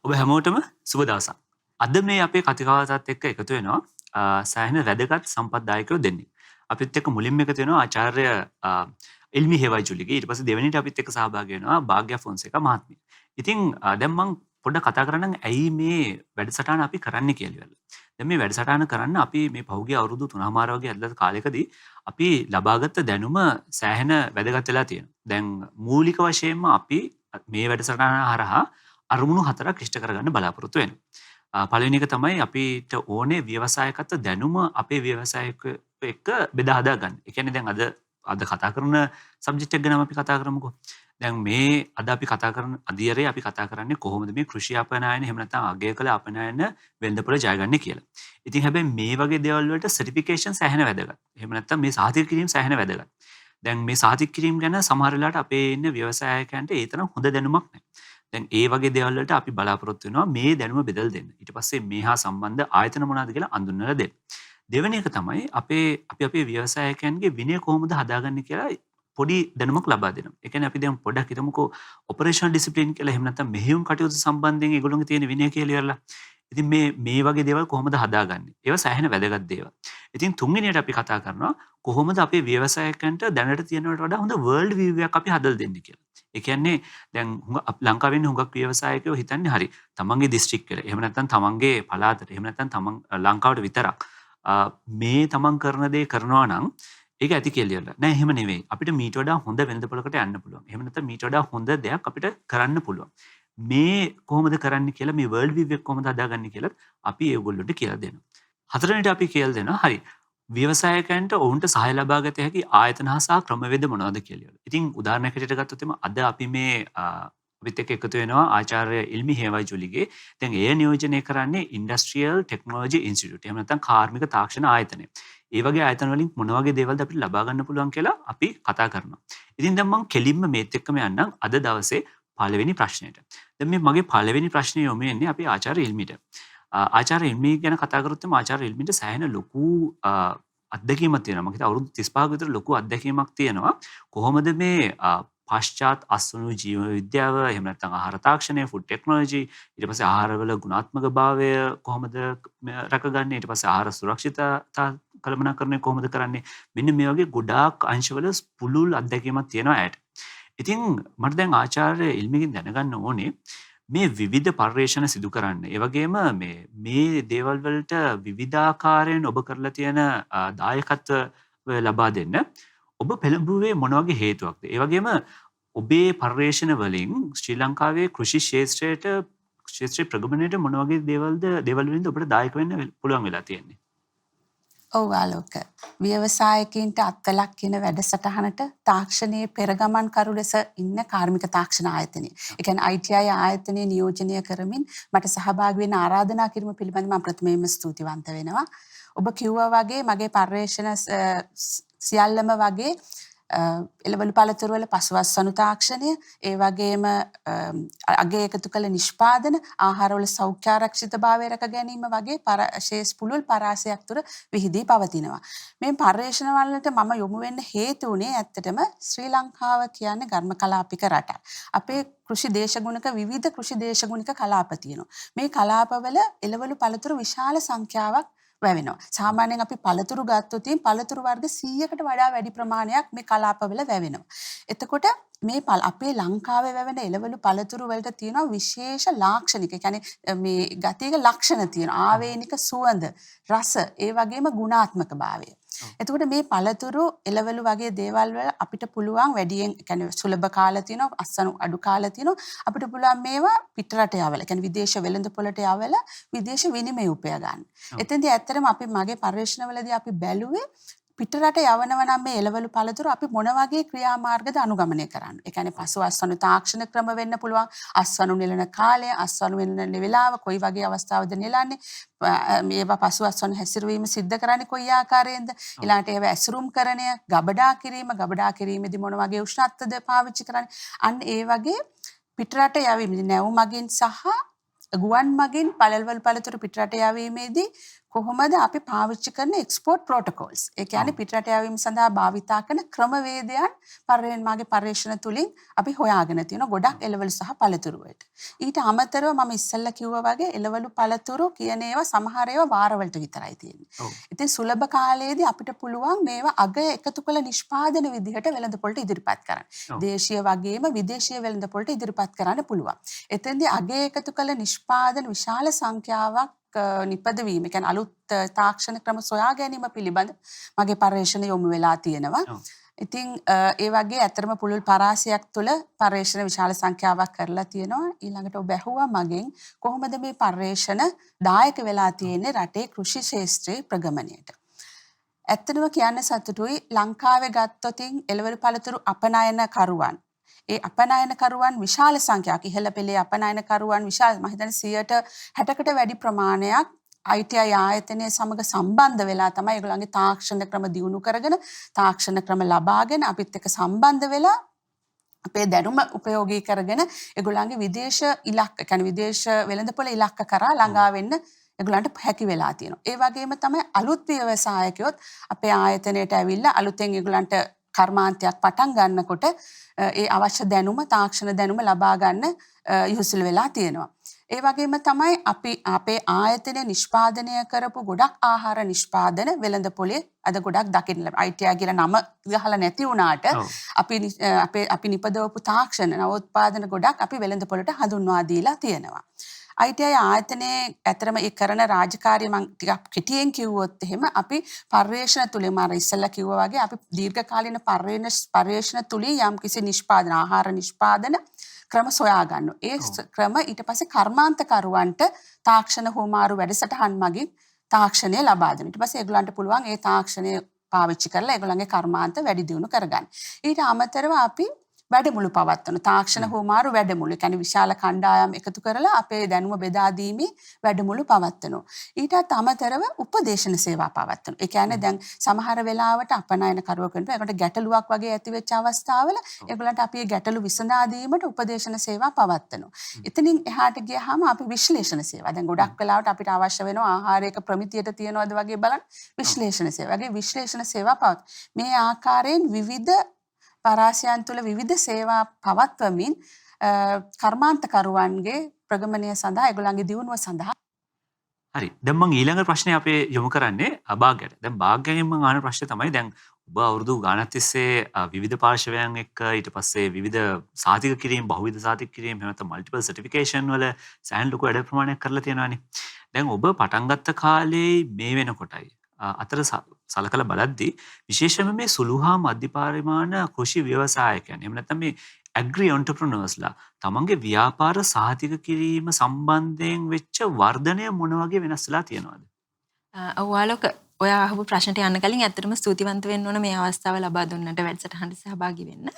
ඔබ හැමෝටම සුබ දවසක්. අද මේ අපේ කතිකාවතත් එක්ක එකතු වෙනවා සෑහෙන වැදගත් සම්පත්දායකයෝ දෙන්නෙක්. අපිත් එක්ක මුලින්ම එකතු වෙනවා ආචාර්ය ඉල්මි හේවයි ජුලිගේ. ඊට පස්සේ දෙවෙනිට අපිත් එක්ක සහභාගී වෙනවා භාග්‍ය ෆොන්සේකා මහත්මිය. ඉතින් දැන් මම පොඩ්ඩක් කතා කරන්නම් ඇයි මේ වැඩසටහන අපි කරන්නේ කියලා. දැන් මේ වැඩසටහන කරන්න අපි මේ පහුගිය අවුරුදු 3මාර වගේ ඇතුළත කාලෙකදී අපි ලබාගත් දැනුම සෑහෙන වැදගත් වෙලා තියෙනවා. දැන් මූලික වශයෙන්ම අපි මේ වැඩසටහන හරහා අරමුණු 4ක් ඉෂ්ට කරගන්න බලාපොරොත්තු වෙනවා. පළවෙනි එක තමයි අපිට ඕනේ ව්‍යවසායකත්ව දැනුම අපේ ව්‍යවසායක එක්ක බෙදා හදා ගන්න. ඒ කියන්නේ දැන් අද කතා කරන සබ්ජෙක්ට් එක ගැන අපි කතා කරමුකෝ. දැන් මේ අද අපි කතා කරන අධීරයේ අපි කතා කරන්නේ කොහොමද මේ කෘෂි අපනයන එහෙම නැත්නම් අගය කළ අපනයන වෙළඳපොළ ජයගන්නේ කියලා. ඉතින් හැබැයි මේ වගේ දේවල් වලට සර්ටිෆිකේෂන් සෑහෙන වැදගත්. එහෙම නැත්නම් මේ සාතික කිරීම සෑහෙන වැදගත්. දැන් මේ සාතික කිරීම ගැන සමහර වෙලාවට අපේ ඉන්න ව්‍යවසායකයන්ට ඒ තරම් හොඳ දැනුමක් නැහැ. දැන් ඒ වගේ දේවල් වලට අපි බලාපොරොත්තු වෙනවා මේ දැනුම බෙදලා දෙන්න. ඊට පස්සේ මේ හා සම්බන්ධ ආයතන මොනවද කියලා අඳුන්වලා දෙන්න. දෙවෙනි එක තමයි අපේ ව්‍යවසායකයන්ගේ විනය කොහොමද හදාගන්නේ කියලා පොඩි දැනුමක් ලබා දෙනවා. ඒ කියන්නේ අපි දැන් පොඩ්ඩක් හිතමුකෝ ඔපරේෂනල් ඩිසිප්ලින් කියලා එහෙම නැත්නම් මෙහෙයුම් කටයුතු සම්බන්ධයෙන් ඒගොල්ලෝගේ තියෙන විනය කියලා ඉවරලා. ඉතින් මේ වගේ දේවල් කොහොමද හදාගන්නේ? ඒවා සෑහෙන වැදගත් දේවල්. ඉතින් තුන්වෙනියට අපි කතා කරනවා කොහොමද අපේ ව්‍යවසායකයන්ට දැනට තියෙනවට වඩා හොඳ වර්ල්ඩ් විව් එකක් අපි හදලා දෙන්නේ කියලා. ඒ කියන්නේ දැන් ලංකාවේ ඉන්න හුඟක් ව්‍යවසායකයෝ හිතන්නේ හරි තමන්ගේ දිස්ත්‍රික්කෙට එහෙම නැත්නම් තමන්ගේ පළාතට එහෙම නැත්නම් තමන් ලංකාවට විතරක් මේ තමන් කරන දේ කරනවා නම් ඒක ඇති කියලා. නෑ එහෙම නෙවෙයි. අපිට මීට වඩා හොඳ වෙළඳපොළකට යන්න පුළුවන්. එහෙම නැත්නම් මීට වඩා හොඳ දෙයක් අපිට කරන්න පුළුවන්. මේ කොහොමද කරන්න කියලා මේ වර්ල්ඩ් විව් එක කොහොමද හදාගන්නේ කියලා අපි ඒගොල්ලොන්ට කියලා දෙනවා. හතරවෙනිට අපි කියලා දෙනවා හරි ව්‍යවසායකයන්ට ඔවුන්ට සහාය ලබා ගත හැකි ආයතන හා ක්‍රමවේද මොනවද කියලා. ඉතින් උදාහරණයක් හැටියට ගත්තොත් එම අද අපි මේ අපිත් එක්ක එකතු වෙනවා ආචාර්ය ඉල්මි හේවයි ජුලිගේ. දැන් එය නියෝජනය කරන්නේ ඉන්ඩස්ට්‍රියල් ටෙක්නොලොජි ඉන්ස්ටිටියුට්. එහෙම නැත්නම් කාර්මික තාක්ෂණ ආයතනය. ඒ වගේ ආයතන වලින් මොන වගේ දේවල්ද අපිට ලබා ගන්න පුළුවන් කියලා අපි කතා කරනවා. ඉතින් දැන් මම කෙලින්ම මේත් එක්කම යන්නම් අද දවසේ පළවෙනි ප්‍රශ්නෙට. දැන් මේ මගේ පළවෙනි ප්‍රශ්නේ යොමු වෙන්නේ අපි ආචාර්ය ඉල්මිට. ආචාර්ය ඉල්මි ගැන කතා කරොත් එම ආචාර්ය ඉල්මිට සෑහෙන ලොකු අත්දැකීමක් තියෙනවා. මම හිතා අවුරුදු 35ක විතර ලොකු අත්දැකීමක් තියෙනවා. කොහොමද මේ පාශ්චාත් අස්වනු ජීව විද්‍යාව එහෙම නැත්නම් ආහාර තාක්ෂණය ෆුඩ් ටෙක්නොලොජි ඊට පස්සේ ආහාරවල ගුණාත්මක භාවය කොහොමද රැකගන්නේ ඊට පස්සේ ආහාර සුරක්ෂිතතා කළමනාකරණය කොහොමද කරන්නේ මෙන්න මේ වගේ ගොඩාක් අංශවල පුළුල් අත්දැකීමක් තියෙනවා ඇයට. ඉතින් මට දැන් ආචාර්ය ඉල්මිගෙන් දැනගන්න ඕනේ මේ විවිධ පර්යේෂණ සිදු කරන්න. ඒ වගේම මේ දේවල් වලට විවිධාකාරයෙන් ඔබ කරලා තියෙන දායකත්ව ලබා දෙන්න ඔබ පෙළඹුවේ මොන වගේ හේතුවක්ද? ඒ වගේම ඔබේ පර්යේෂණ වලින් ශ්‍රී ලංකාවේ කෘෂි ක්ෂේත්‍රයේ ප්‍රගමනයට මොන වගේ දේවල් වලින්ද ඔබට දායක වෙන්න පුළුවන් වෙලා තියෙන්නේ? ඔව් ආලෝක. ව්‍යවසායකින්ට අත්කලක් කියන වැඩසටහනට තාක්ෂණයේ පෙරගමන් කරු ලෙස ඉන්න කාර්මික තාක්ෂණ ආයතනය. ඒ කියන්නේ ITI ආයතනය නියෝජනය කරමින් මට සහභාගී වෙන්න ආරාධනා කිරීම පිළිබඳව මම ප්‍රථමයෙන්ම ස්තුතිවන්ත වෙනවා. ඔබ කිව්වා වගේ මගේ පර්යේෂණ සියල්ලම වගේ එළවලු පළතුරු වල පසුවස්සනු තාක්ෂණය ඒ වගේම අගය එකතු කළ නිෂ්පාදන ආහාරවල සෞඛ්‍ය ආරක්ෂිතභාවය රැක ගැනීම වගේ ශේෂ පුළුල් පරාසයක් තුර විහිදී පවතිනවා. මේ පර්යේෂණ වලට මම යොමු වෙන්න හේතු වුණේ ඇත්තටම ශ්‍රී ලංකාව කියන්නේ ඝර්ම කලාපික රටක්. අපේ කෘෂි දේශගුණික විවිධ කෘෂි දේශගුණික කලාප තියෙනවා. මේ කලාපවල එළවලු පළතුරු විශාල සංඛ්‍යාවක් වැවෙනවා. සාමාන්‍යයෙන් අපි පළතුරු ගත්තොත් පළතුරු වර්ග 100කට වඩා වැඩි ප්‍රමාණයක් මේ කලාපවල වැවෙනවා. එතකොට මේ අපේ ලංකාවේ වැවෙන එළවලු පළතුරු වලට තියෙනවා විශේෂ ලාක්ෂණික. ඒ කියන්නේ මේ ගතියක ලක්ෂණ තියෙනවා. ආවේනික සුවඳ, රස, ඒ වගේම ගුණාත්මක භාවය. එතකොට මේ පළතුරු එළවලු වගේ දේවල් වල අපිට පුළුවන් වැඩියෙන් කියන්නේ සුලභ කාල තියෙනවා අස්සනු අඩු කාල තියෙනවා අපිට පුළුවන් මේවා පිටරට යවලා කියන්නේ විදේශ වෙළඳපොළට යවලා විදේශ විනිමය උපය ගන්න. එතෙන්දී ඇත්තටම අපි මගේ පර්යේෂණවලදී අපි බැලුවේ පිටරට යවනවා නම් මේ එළවලු පළතුරු අපි මොන වගේ ක්‍රියාමාර්ගද අනුගමනය කරන්න. ඒ කියන්නේ පසු අස්වනු තාක්ෂණ ක්‍රම වෙන්න පුළුවන්. අස්වනු නෙලන කාලය, අස්වනු වෙන වෙලාව, කොයි වගේ අවස්ථාවද නෙලන්නේ. මේවා පසු අස්වනු හැසිරවීම සිද්ධ කරන්නේ කොයි ආකාරයෙන්ද? ඊළඟට ඒවා ඇසුරුම් කරණය, ගබඩා කිරීමේදී මොන වගේ උෂ්ණත්වද පාවිච්චි කරන්නේ. අන්න ඒ වගේ පිටරට යවීමේදී නැව් මගින් සහ ගුවන් මගින් පළවල් පළතුරු පිටරට යවීමේදී කොහොමද අපි පාවිච්චි කරන එක්ස්පෝර්ට් ප්‍රෝටෝකෝල්ස්. ඒ කියන්නේ පිටරට යැවීම සඳහා භාවිතා කරන ක්‍රමවේදයන් මාගේ පර්යේෂණ තුලින් අපි හොයාගෙන තියෙනවා ගොඩක් එළවලු සහ පළතුරු වලට. ඊට අමතරව මම ඉස්සෙල්ලා කිව්වා වගේ එළවලු පළතුරු කියන ඒවා සමහර ඒවා වාරවලට විතරයි තියෙන්නේ. ඉතින් සුලභ කාලයේදී අපිට පුළුවන් මේවා අගය එකතු කළ නිෂ්පාදන විදිහට වෙළඳපොළට ඉදිරිපත් කරන්න. දේශීය වගේම විදේශීය වෙළඳපොළට ඉදිරිපත් කරන්න පුළුවන්. එතෙන්දී අගය එකතු කළ නිෂ්පාදන විශාල සංඛ්‍යාවක් නිපදවීම කියන්නේ අලුත් තාක්ෂණ ක්‍රම සොයා ගැනීම පිළිබඳ මගේ පර්යේෂණ යොමු වෙලා තියෙනවා. ඉතින් ඒ වගේ ඇත්තම පුළුල් පරාසයක් තුළ පර්යේෂණ විශාල සංඛ්‍යාවක් කරලා තියෙනවා. ඊළඟට ඔබ ඇහුවා මගෙන් කොහොමද මේ පර්යේෂණ දායක වෙලා තියෙන්නේ රටේ කෘෂි ශාස්ත්‍රයේ ප්‍රගමනයට. ඇත්තටම කියන්න සතුටුයි ලංකාවේ ගත්තොතින් එළවලු පළතුරු අපනයනකරුවන් ඒ අපනයනකරුවන් විශාල සංඛ්‍යාවක් ඉහළ පෙළේ අපනයනකරුවන් විශාල මම හිතන්නේ 60කට වැඩි ප්‍රමාණයක් ITI ආයතනය සමග සම්බන්ධ වෙලා තමයි ඒගොල්ලන්ගේ තාක්ෂණ ක්‍රම දියුණු කරගෙන තාක්ෂණ ක්‍රම ලබාගෙන අපිත් එක්ක සම්බන්ධ වෙලා අපේ දැනුම උපයෝගී කරගෙන ඒගොල්ලන්ගේ විදේශ ඉලක්ක කියන්නේ විදේශ වෙළඳපොළ ඉලක්ක කරා ළඟා වෙන්න ඒගොල්ලන්ට හැකි වෙලා තියෙනවා. ඒ වගේම තමයි අලුත් ව්‍යවසායකයොත් අපේ ආයතනයට ඇවිල්ලා අලුතෙන් ඒගොල්ලන්ට කර්මාන්තයක් පටන් ගන්නකොට ඒ අවශ්‍ය දැනුම තාක්ෂණ දැනුම ලබා ගන්න යොසුල් වෙලා තියෙනවා. ඒ වගේම තමයි අපි අපේ ආයතනය නිෂ්පාදනය කරපු ගොඩක් ආහාර නිෂ්පාදන වෙළඳපොලේ අද ගොඩක් දකින්න ලැබෙනවා. ITI කියලා නම ගහලා නැති වුණාට අපි නිපදවපු තාක්ෂණ නවෝත්පාදන ගොඩක් අපි වෙළඳපොලට හඳුන්වා දීලා තියෙනවා. ITI ආයතනයේ ඇතරම ඒ කරන රාජකාරිය මම ටිකක් කෙටියෙන් කිව්වොත් එහෙම අපි පර්යේෂණ තුලින් මම ඉස්සෙල්ලා කිව්වා වගේ අපි දීර්ඝකාලීන පර්යේෂණ තුලින් යම්කිසි නිෂ්පාදන ආහාර නිෂ්පාදන ක්‍රම සොයා ගන්නවා. ඒ ක්‍රම ඊට පස්සේ කර්මාන්තකරුවන්ට තාක්ෂණ හුවමාරු වැඩසටහන් මගින් තාක්ෂණය ලබා දෙනවා. ඊට පස්සේ ඒගොල්ලන්ට පුළුවන් ඒ තාක්ෂණය පාවිච්චි කරලා ඒගොල්ලන්ගේ කර්මාන්ත වැඩි දියුණු කරගන්න. ඊට අමතරව අපි වැඩමුළු පවත්වන තාක්ෂණ හුවමාරු වැඩමුළු. කියන්නේ විශාල කණ්ඩායම් එකතු කරලා අපේ දැනුම බෙදා දීමේ වැඩමුළු පවත්වනවා. ඊටත් අමතරව උපදේශන සේවා පවත්වනවා. ඒ කියන්නේ දැන් සමහර වෙලාවට අපනයනකරුවෙකුට ඒකට ගැටලුවක් වගේ ඇති වෙච්ච අවස්ථාවල ඒගොල්ලන්ට අපි මේ ගැටලු විසඳා දීමට උපදේශන සේවා පවත්වනවා. එතනින් එහාට ගියාම අපි විශ්ලේෂණ සේවා. දැන් ගොඩක් වෙලාවට අපිට අවශ්‍ය වෙනවා ආහාරයක ප්‍රමිතියට තියනවද වගේ බලන්න විශ්ලේෂණ සේවා. වගේ විශ්ලේෂණ සේවා පවත්වනවා. මේ ආකාරයෙන් විවිධ පරාසයන් තුළ විවිධ සේවා පවත්වමින් කර්මාන්තකරුවන්ගේ ප්‍රගමනය සඳහා ඒගොල්ලන්ගේ දියුණුව සඳහා හරි. දැන් මම ඊළඟ ප්‍රශ්නේ අපේ යොමු කරන්නේ භාග්‍යයට. දැන් භාග්‍යයෙන් මම අහන ප්‍රශ්නේ තමයි දැන් ඔබ අවුරුදු ගාණක් තිස්සේ විවිධ පාර්ශවයන් එක්ක ඊට පස්සේ විවිධ සාතික කිරීම බහුවිධ සාතික කිරීම එහෙම නැත්නම් මල්ටිපල් සර්ටිෆිකේෂන් වල සෑහෙන ලොකු වැඩ ප්‍රමාණයක් කරලා තියෙනවානේ. දැන් ඔබ පටන් ගත්ත කාලේ මේ වෙනකොටයි අතර සලකලා බලද්දී විශේෂයෙන්ම මේ සුළු හා මධ්‍ය පරිමාණ කෘෂි ව්‍යවසායකයන් එහෙම නැත්නම් මේ ඇග්‍රි ඔන්ටර්ප්‍රනර්ස්ලා තමන්ගේ ව්‍යාපාර සාතික කිරීම සම්බන්ධයෙන් වෙච්ච වර්ධනය මොන වගේ වෙනස් වෙලා තියෙනවද? ඔයාලක ඔයා අහපු ප්‍රශ්නට යන්න කලින් ඇත්තටම ස්තුතිවන්ත වෙන්න ඕන මේ අවස්ථාව ලබා දුන්නට වැඩසටහනට සහභාගී වෙන්න.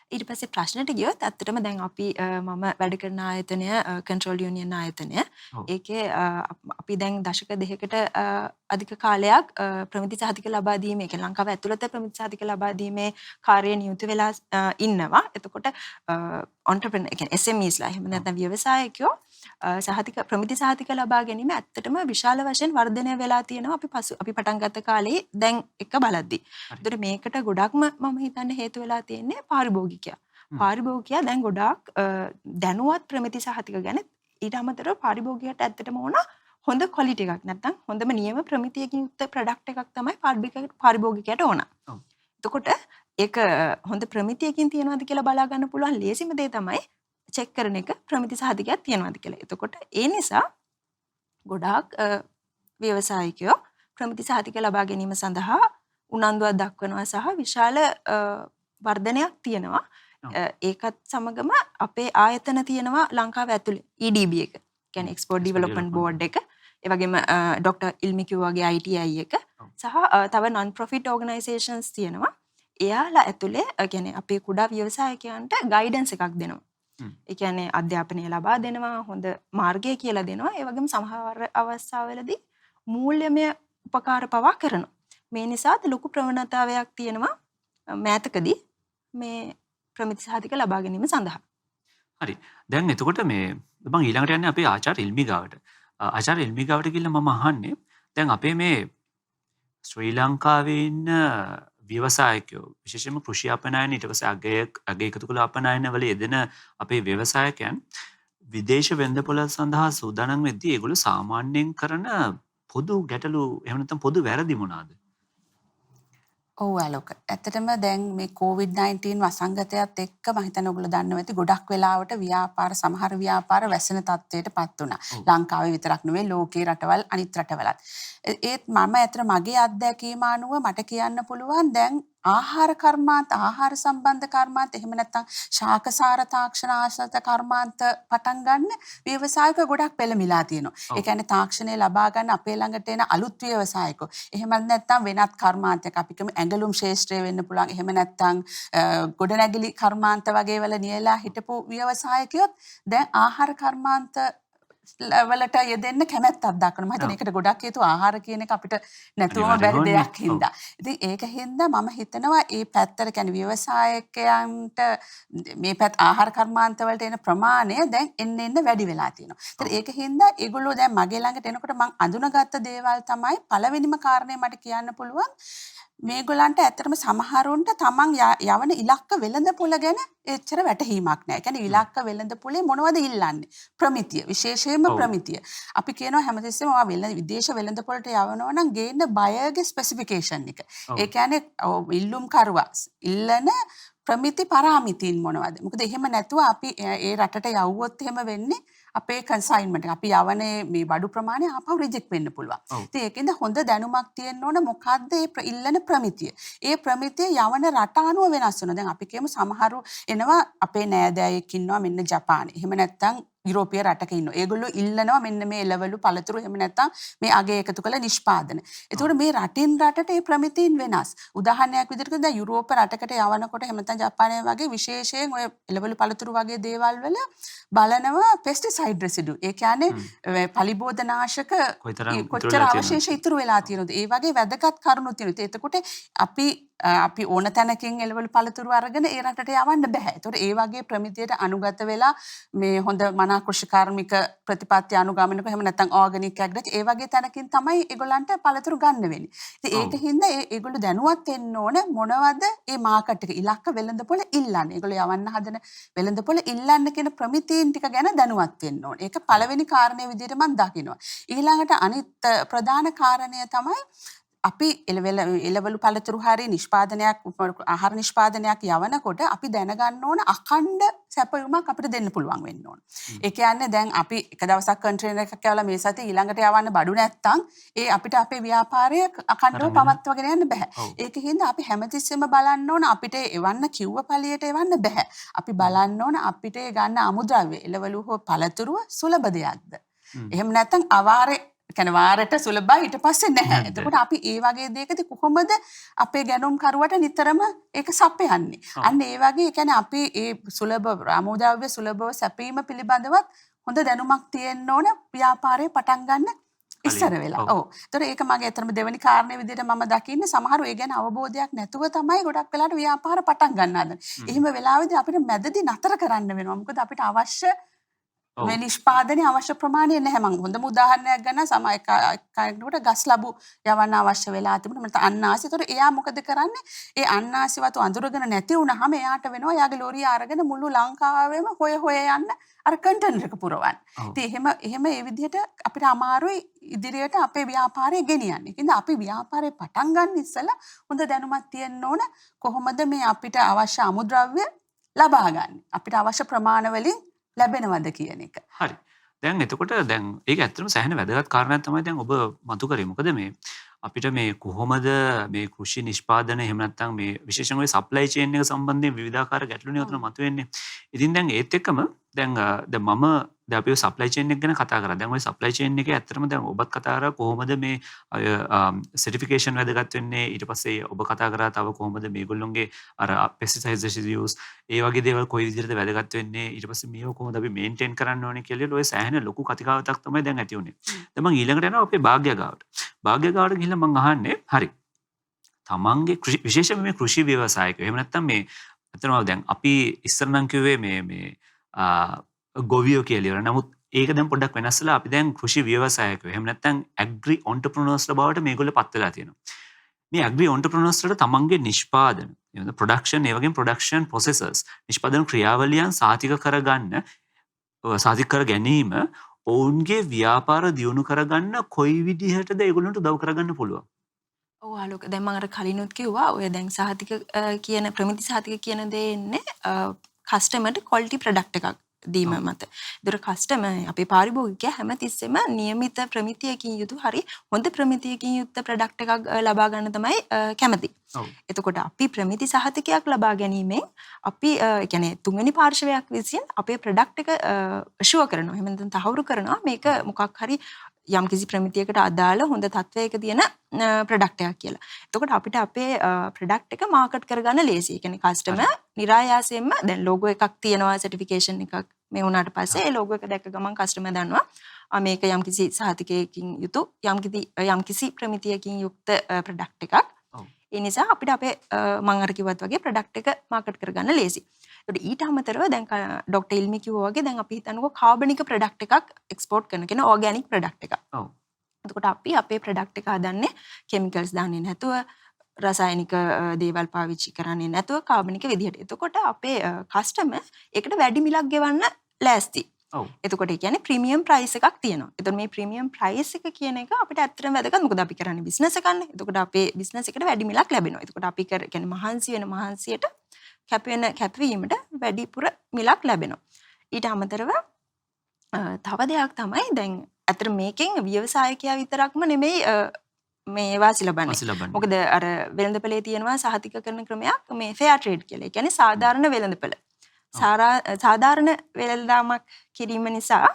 ඊට පස්සේ ප්‍රශ්නට ගියොත් ඇත්තටම දැන් අපි මම වැඩ කරන ආයතනය කන්ට්‍රෝල් යුනියන් ආයතනය. ඒකේ අපි දැන් දශක දෙකකට අධික කාලයක් ප්‍රමිති සහතික ලබා දීමේ කියන්නේ ලංකාව ඇතුළත ප්‍රමිති සහතික ලබා දීමේ කාර්යය නියුත වෙලා ඉන්නවා. එතකොට ඔන්ටර්ප්‍රෙනර් කියන්නේ SMEsලා එහෙම නැත්නම් ව්‍යවසායකයෝ සහතික ප්‍රමිති සහතික ලබා ගැනීම ඇත්තටම විශාල වශයෙන් වර්ධනය වෙලා තියෙනවා අපි පටන් ගත්ත කාලේ දැන් එක බලද්දි. ඒතර මේකට ගොඩක්ම මම හිතන්නේ හේතු වෙලා තියෙන්නේ පාරිභෝගිකයා. පාරිභෝගිකයා දැන් ගොඩාක් දැනුවත් ප්‍රමිති සහතික ගැන ඊට අමතරව පාරිභෝගිකයට ඇත්තටම ඕන හොඳ ක්වොලිටි එකක් නැත්නම් හොඳම නියම ප්‍රමිතියකින් යුක්ත ප්‍රොඩක්ට් එකක් තමයි පාරිභෝගිකයට ඕන. එතකොට ඒක හොඳ ප්‍රමිතියකින් තියනවාද කියලා බලා ගන්න පුළුවන් ලේසිම දේ තමයි චෙක් කරන එක ප්‍රමිති සහතිකයක් තියනවාද කියලා. එතකොට ඒ නිසා ගොඩාක් ව්‍යවසායකයෝ ප්‍රමිති සහතික ලබා ගැනීම සඳහා උනන්දුවක් දක්වනවා සහ විශාල වර්ධනයක් තියෙනවා. ඒකත් සමගම අපේ ආයතන තියෙනවා ලංකාව ඇතුලේ EDB එක. කියන්නේ Export Development Board එක. ඒ වගේම ඩොක්ටර් ඉල්මි කිව්වාගේ ITI එක සහ තව non profit organizations තියෙනවා. එයාලා ඇතුලේ කියන්නේ අපේ කුඩා ව්‍යවසායකයන්ට ගයිඩන්ස් එකක් දෙනවා. ඒ කියන්නේ අධ්‍යාපනය ලබා දෙනවා, හොඳ මාර්ගය කියලා දෙනවා. ඒ වගේම සමහර අවස්ථාවලදී මූල්‍යමය උපකාර පවා කරනවා. මේ නිසාත් ලොකු ප්‍රවණතාවයක් තියෙනවා මෑතකදී මේ ප්‍රමිති සහතික ලබා ගැනීම සඳහා. හරි. දැන් එතකොට මේ මම ඊළඟට යන්නේ අපේ ආචාර්ය ඉල්මි ගාවට. ආචාර්ය ඉල්මි ගාවට ගිහිල්ලා මම අහන්නේ දැන් අපේ මේ ශ්‍රී ලංකාවේ ඉන්න ව්‍යවසායකයෝ විශේෂයෙන්ම කෘෂි අපනයන ඊට පස්සේ අගය එකතු කළ අපනයන වල යෙදෙන අපේ ව්‍යවසායකයන් විදේශ වෙළඳපොළ සඳහා සූදානම් වෙද්දී ඒගොල්ලෝ සාමාන්‍යයෙන් කරන පොදු ගැටලු එහෙම නැත්නම් පොදු වැරදි මොනවාද? ඔව් ආලෝක. ඇත්තටම දැන් මේ COVID-19 වසංගතයත් එක්ක මම හිතන්නේ ඔයගොල්ලෝ දන්නවා ඇති ගොඩක් වෙලාවට ව්‍යාපාර සමහර ව්‍යාපාර වැසෙන තත්ත්වයටපත් වුණා. ලංකාවේ විතරක් නෙවෙයි ලෝකේ රටවල් අනිත් රටවලත්. ඒත් මම ඇත්තට මගේ අත්දැකීම අනුව මට කියන්න පුළුවන් දැන් ආහාර කර්මාන්ත ආහාර සම්බන්ධ කර්මාන්ත එහෙම නැත්නම් ශාකසාර තාක්ෂණ ආශ්‍රිත කර්මාන්ත පටන් ගන්න ව්‍යවසායක ගොඩක් පෙළමිලා තියෙනවා. ඒ කියන්නේ තාක්ෂණය ලබා ගන්න අපේ ළඟට එන අලුත් ව්‍යවසායකෝ. එහෙමත් නැත්නම් වෙනත් කර්මාන්තයක් අපි කියමු ඇඟලුම් ශාස්ත්‍රය වෙන්න පුළුවන්. එහෙම නැත්නම් ගොඩනැගිලි කර්මාන්ත වගේ වල නියලා හිටපු ව්‍යවසායකයොත් දැන් ආහාර කර්මාන්ත වලට යෙදෙන්න කැමැත්තක් දක්වනවා. මම හිතන්නේ ඒකට ගොඩක් හේතුව ආහාර කියන එක අපිට නැතුවම බැරි දෙයක් හින්දා. ඉතින් ඒක හින්දා මම හිතනවා මේ පැත්තට කියන්නේ ව්‍යවසායකයන්ට මේ පැත්ත ආහාර කර්මාන්ත වලට එන ප්‍රමාණය දැන් එන්න වැඩි වෙලා තියෙනවා. ඒතර ඒක හින්දා ඒගොල්ලෝ දැන් මගේ ළඟට එනකොට මම අඳුනගත්ත දේවල් තමයි පළවෙනිම කාරණේ මට කියන්න පුළුවන් මේගොල්ලන්ට ඇත්තටම සමහරුන්ට තමන් යවන ඉලක්ක වෙළඳපොළ ගැන එච්චර වැටහීමක් නැහැ. ඒ කියන්නේ ඉලක්ක වෙළඳපොළේ මොනවද ඉල්ලන්නේ? ප්‍රමිතිය. විශේෂයෙන්ම ප්‍රමිතිය. අපි කියනවා හැමතිස්සෙම ඔයා විදේශ වෙළඳපොළට යවනවා නම් ගේන්න බයර්ගේ ස්පෙસિෆිකේෂන් එක. ඒ කියන්නේ ඉල්ලුම් කරුවා ඉල්ලන ප්‍රමිති පරාමිතීන් මොනවද? මොකද එහෙම නැතුව අපි ඒ රටට යවුවොත් එහෙම වෙන්නේ අපේ කන්සයින්මන්ට් එක අපි යවනේ මේ බඩු ප්‍රමාණය ආපහු රිජෙක්ට් වෙන්න පුළුවන්. ඉතින් ඒකෙන්ද හොඳ දැනුමක් තියෙන්න ඕන මොකද්ද මේ ඉල්ලන ප්‍රමිතිය. ඒ ප්‍රමිතිය යවන රට අනුව වෙනස් වෙනවා. දැන් අපි කියමු සමහරු එනවා අපේ නෑදෑයෙක් ඉන්නවා මෙන්න ජපානයේ. එහෙම නැත්නම් යුරෝපීය රටක ඉන්නවා. ඒගොල්ලෝ ඉල්ලනවා මෙන්න මේ එළවලු පළතුරු එහෙම නැත්නම් මේ අගේ එකතු කළ නිෂ්පාදන. ඒතකොට මේ රටින් රටට මේ ප්‍රමිතීන් වෙනස්. උදාහරණයක් විදිහට දැන් යුරෝප රටකට යවනකොට එහෙම නැත්නම් ජපානය වගේ විශේෂයෙන් ඔය එළවලු පළතුරු වගේ දේවල් වල බලනවා පෙස්ටිසයිඩ් රෙසිඩු. ඒ කියන්නේ පලිබෝධනාශක කොච්චර අවශේෂ ඉතුරු වෙලා තියෙනවද? ඒ වගේ වැදගත් කරුණු තියෙනවා. එතකොට අපි ඕන තැනකින් එළවලු පළතුරු අරගෙන ඒ රටට යවන්න බෑ. ඒතකොට ඒ වගේ ප්‍රමිතියට අනුගත වෙලා මේ හොඳ මනා කෘෂිකාර්මික ප්‍රතිපත්ති අනුගමනක එහෙම නැත්නම් ඕගනික් ඇග්රිකල්චර් ඒ වගේ තැනකින් තමයි ඒගොල්ලන්ට පළතුරු ගන්න වෙන්නේ. ඉතින් ඒක හින්දා ඒගොල්ලෝ දැනුවත් වෙන්න ඕන මොනවද මේ මාකට් එක ඉලක්ක වෙළඳපොළ ඉල්ලන්නේ. ඒගොල්ලෝ යවන්න හදන වෙළඳපොළ ඉල්ලන්න කියන ප්‍රමිතීන් ටික ගැන දැනුවත් වෙන්න ඕන. ඒක පළවෙනි කාරණේ විදිහට මම දකිනවා. ඊළඟට අනිත් ප්‍රධාන කාරණය තමයි අපි එළවලු පළතුරු හරි නිෂ්පාදනයක් ආහාර නිෂ්පාදනයක් යවනකොට අපි දැනගන්න ඕන අඛණ්ඩ සැපයුමක් අපිට දෙන්න පුළුවන් වෙන්න ඕන. ඒ කියන්නේ දැන් අපි එක දවසක් කන්ටේනර් එකක් ඇවලා මේ සතිය ඊළඟට යවන්න බඩු නැත්තම් ඒ අපිට අපේ ව්‍යාපාරය අඛණ්ඩව පවත්වාගෙන යන්න බෑ. ඒකින්ද අපි හැමතිස්සෙම බලන්න ඕන අපිට එවන්න කිව්ව පළියට එවන්න බෑ. අපි බලන්න ඕන අපිට ගන්න අමුද්‍රව්‍ය එළවලු හෝ පළතුරුව සුලභ දෙයක්ද. එහෙම නැත්තම් අවාරේ කියන්නේ වාරයට සුලභයි ඊට පස්සේ නැහැ. එතකොට අපි ඒ වගේ දෙයකදී කොහොමද අපේ ගැනුම් කරුවට නිතරම ඒක සපයන්නේ. අන්න ඒ වගේ ඒ කියන්නේ අපි ඒ සුලභ අමුද්‍රව්‍ය සුලභව සැපීම පිළිබඳවත් හොඳ දැනුමක් තියෙන්න ඕන ව්‍යාපාරේ පටන් ගන්න ඉස්සර වෙලා. ඔව්. ඒතර ඒක මගේ අතරම දෙවෙනි කාරණේ විදිහට මම දකින්නේ සමහරව ඒ ගැන අවබෝධයක් නැතුව තමයි ගොඩක් වෙලාට ව්‍යාපාර පටන් ගන්න හදන්නේ. එහෙම වෙලාවෙදී අපිට මැදදී නතර කරන්න වෙනවා. මොකද අපිට අවශ්‍ය මේ නිෂ්පාදනයේ අවශ්‍ය ප්‍රමාණය නැහැ. මම හොඳම උදාහරණයක් ගන්න කෙනෙකුට ගස් ලැබු යවන්න අවශ්‍ය වෙලා තිබුණා. මට අන්නාසි. ඒතර එයා මොකද කරන්නේ? ඒ අන්නාසි වතු අඳුරගෙන නැති වුණාම එයාට වෙනවා එයාගේ ලෝරිය අරගෙන මුළු ලංකාවෙම හොය යන්න අර කන්ටේනර් එක පුරවන්න. ඉතින් එහෙම ඒ විදිහට අපිට අමාරුයි ඉදිරියට අපේ ව්‍යාපාරය ගෙනියන්නේ. ඉතින් අපි ව්‍යාපාරේ පටන් ගන්න ඉස්සලා හොඳ දැනුමක් තියෙන්න ඕන කොහොමද මේ අපිට අවශ්‍ය අමුද්‍රව්‍ය ලබා ගන්න. අපිට අවශ්‍ය ප්‍රමාණ වලින් ලැබෙනවද කියන එක. හරි. දැන් එතකොට දැන් ඒක ඇත්තටම සෑහෙන වැදගත් කාරණයක් තමයි දැන් ඔබ මතු කරේ. මොකද මේ අපිට මේ කොහොමද මේ කෘෂි නිෂ්පාදන එහෙම නැත්නම් මේ විශේෂයෙන්ම සප්ලයි චේන් එක සම්බන්ධයෙන් විවිධාකාර ගැටලුනේ උතන මතුවෙන්නේ. ඉතින් දැන් ඒත් එක්කම දැන් මම දැන් අපි සප්ලයි චේන් එක ගැන කතා කරා. දැන් ওই සප්ලයි චේන් එකේ ඇත්තටම දැන් ඔබත් කතා කරා කොහොමද මේ සර්ටිෆිකේෂන් වැදගත් වෙන්නේ. ඊට පස්සේ ඔබ කතා කරා තව කොහොමද මේගොල්ලෝගේ අර පෙස්ටිසයිඩ්ස් රෙසිඩියුස් ඒ වගේ දේවල් කොයි විදිහටද වැදගත් වෙන්නේ. ඊට පස්සේ මේව කොහොමද අපි මේන්ටේන් කරන්න ඕනේ කියලා ඔය සෑහෙන ලොකු කතිකාවතක් තමයි දැන් ඇති උනේ. දැන් මම ඊළඟට යනවා අපේ භාග්‍යගාවට. භාග්‍යගාවට ගිහිල්ලා මම අහන්නේ හරි. තමන්ගේ විශේෂයෙන්ම මේ කෘෂි ව්‍යවසායකයෝ එහෙම නැත්නම් මේ අතනම දැන් අපි ඉස්සර නම් කිව්වේ මේ ගොවියෝ කියලා. නමුත් ඒක දැන් පොඩ්ඩක් වෙනස්ලා අපි දැන් කෘෂි ව්‍යවසායකයෝ එහෙම නැත්නම් ඇග්‍රි ඔන්ටර්ප්‍රනර්ස්ලා බවට මේගොල්ලෝ පත් වෙලා තියෙනවා. මේ ඇග්‍රි ඔන්ටර්ප්‍රනර්ස්ලාට තමන්ගේ නිෂ්පාදන එහෙනම් ප්‍රොඩක්ෂන් ඒ වගේම ප්‍රොඩක්ෂන් ප්‍රොසෙසර්ස් නිෂ්පාදන ක්‍රියාවලියන් සාතික කරගන්න සාතික කර ගැනීම ඔවුන්ගේ ව්‍යාපාර දියුණු කරගන්න කොයි විදිහටද ඒගොල්ලන්ට උදව් කරගන්න පුළුවන්. ඔව් ආලෝක දැන් මම අර කලිනුත් කිව්වා ඔය දැන් සහතික කියන ප්‍රමිති සහතික කියන දේ එන්නේ කස්ටමර්ට ක්වොලිටි ප්‍රොඩක්ට් එකක් දීම මත. ඒතර කස්ටමර් අපේ පාරිභෝගිකයා හැමතිස්සෙම નિયમિત ප්‍රමිතියකින් යුතු හරි හොඳ ප්‍රමිතියකින් යුක්ත ප්‍රොඩක්ට් එකක් ලබා ගන්න තමයි කැමති. එතකොට අපි ප්‍රමිති සහතිකයක් ලබා ගැනීමෙන් අපි කියන්නේ තුන්වෙනි පාර්ශවයක් විසින් අපේ ප්‍රොඩක්ට් එක ෂුවර් කරනවා. එහෙම නැත්නම් තහවුරු කරනවා මේක මොකක් හරි යම් කිසි ප්‍රමිතියකට අදාළ හොඳ තත්වයක තියෙන ප්‍රොඩක්ට් එකක් කියලා. එතකොට අපිට අපේ ප්‍රොඩක්ට් එක මාකට් කරගන්න ලේසියි. ඒ කියන්නේ කස්ටමර් නිරායාසයෙන්ම දැන් ලෝගෝ එකක් තියෙනවා සර්ටිෆිකේෂන් එකක් මේ වුණාට පස්සේ ඒ ලෝගෝ එක දැක්ක ගමන් කස්ටමර් දන්නවා මේක යම් කිසි සහතිකයකින් යුතු යම් කිසි ප්‍රමිතියකින් යුක්ත ප්‍රොඩක්ට් එකක්. ඒ නිසා අපිට අපේ මම අර කිව්වත් වගේ ප්‍රොඩක්ට් එක මාකට් කරගන්න ලේසියි. ඒකට ඊට අමතරව දැන් ડોක්ටර් ඉල්මි කිව්වා වගේ දැන් අපි හිතන්නකෝ කාබනික ප්‍රොඩක්ට් එකක් එක්ස්පෝර්ට් කරන කියන ඕගැනික් ප්‍රොඩක්ට් එකක්. ඔව්. එතකොට අපි අපේ ප්‍රොඩක්ට් එක හදන්නේ කෙමිකල්ස් දාන්නේ නැතුව රසායනික දේවල් පාවිච්චි කරන්නේ නැතුව කාබනික විදිහට. එතකොට අපේ කස්ටමර් ඒකට වැඩි මිලක් ගෙවන්න ලෑස්ති. ඔව්. එතකොට ඒ කියන්නේ ප්‍රීමියම් ප්‍රයිස් එකක් තියෙනවා. එතකොට මේ ප්‍රීමියම් ප්‍රයිස් එක කියන එක අපිට ඇත්තටම වැදගත්. මොකද අපි කරන්නේ බිස්නස් එකක්නේ. එතකොට අපේ බිස්නස් එකට වැඩි මිලක් ලැබෙනවා. එතකොට අපි කියන්නේ මහන්සි වෙන මහන්සියට කැපවීමට වැඩිපුර මිලක් ලැබෙනවා. ඊට අමතරව තව දෙයක් තමයි දැන් අතර මේකෙන් ව්‍යවසායකයා විතරක්ම නෙමෙයි මේ වාසි ලබන්නේ. මොකද අර වෙළඳපොලේ තියෙනවා සහතික කරන ක්‍රමයක් මේ ෆෙයා ට්‍රේඩ් කියලා. ඒ කියන්නේ සාධාරණ වෙළඳපොළ. සාධාරණ වෙළඳාමක් කිරීම නිසා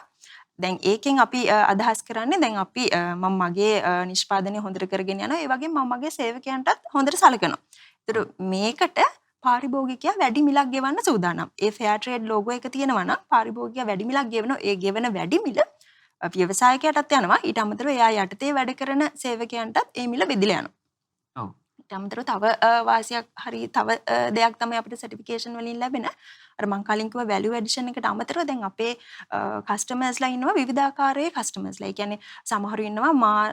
දැන් ඒකෙන් අපි අදහස් කරන්නේ දැන් අපි මම මගේ නිෂ්පාදනය හොඳට කරගෙන යනවා. ඒ වගේම මම මගේ සේවකයන්ටත් හොඳට සලකනවා. ඒතර මේකට පාරිභෝගිකයා වැඩි මිලක් ගෙවන්න සූදානම්. ඒ ෆෙයා ට්‍රේඩ් ලෝගෝ එක තියෙනවා නම් පාරිභෝගිකයා වැඩි මිලක් ගෙවනවා. ඒ ගෙවන වැඩි මිල ව්‍යවසායකයාටත් යනවා. ඊට අමතරව එයා යටතේ වැඩ කරන සේවකයන්ටත් ඒ මිල බෙදලා යනවා. ඔව්. ඊට අමතරව තව වාසියක් හරි තව දෙයක් තමයි අපිට සර්ටිෆිකේෂන් වලින් ලැබෙන. අර මං කලින් කිව්ව වැලියු ඇඩිෂන් එකට අමතරව දැන් අපේ කස්ටමර්ස්ලා ඉන්නවා විවිධාකාරයේ කස්ටමර්ස්ලා. ඒ කියන්නේ සමහරු ඉන්නවා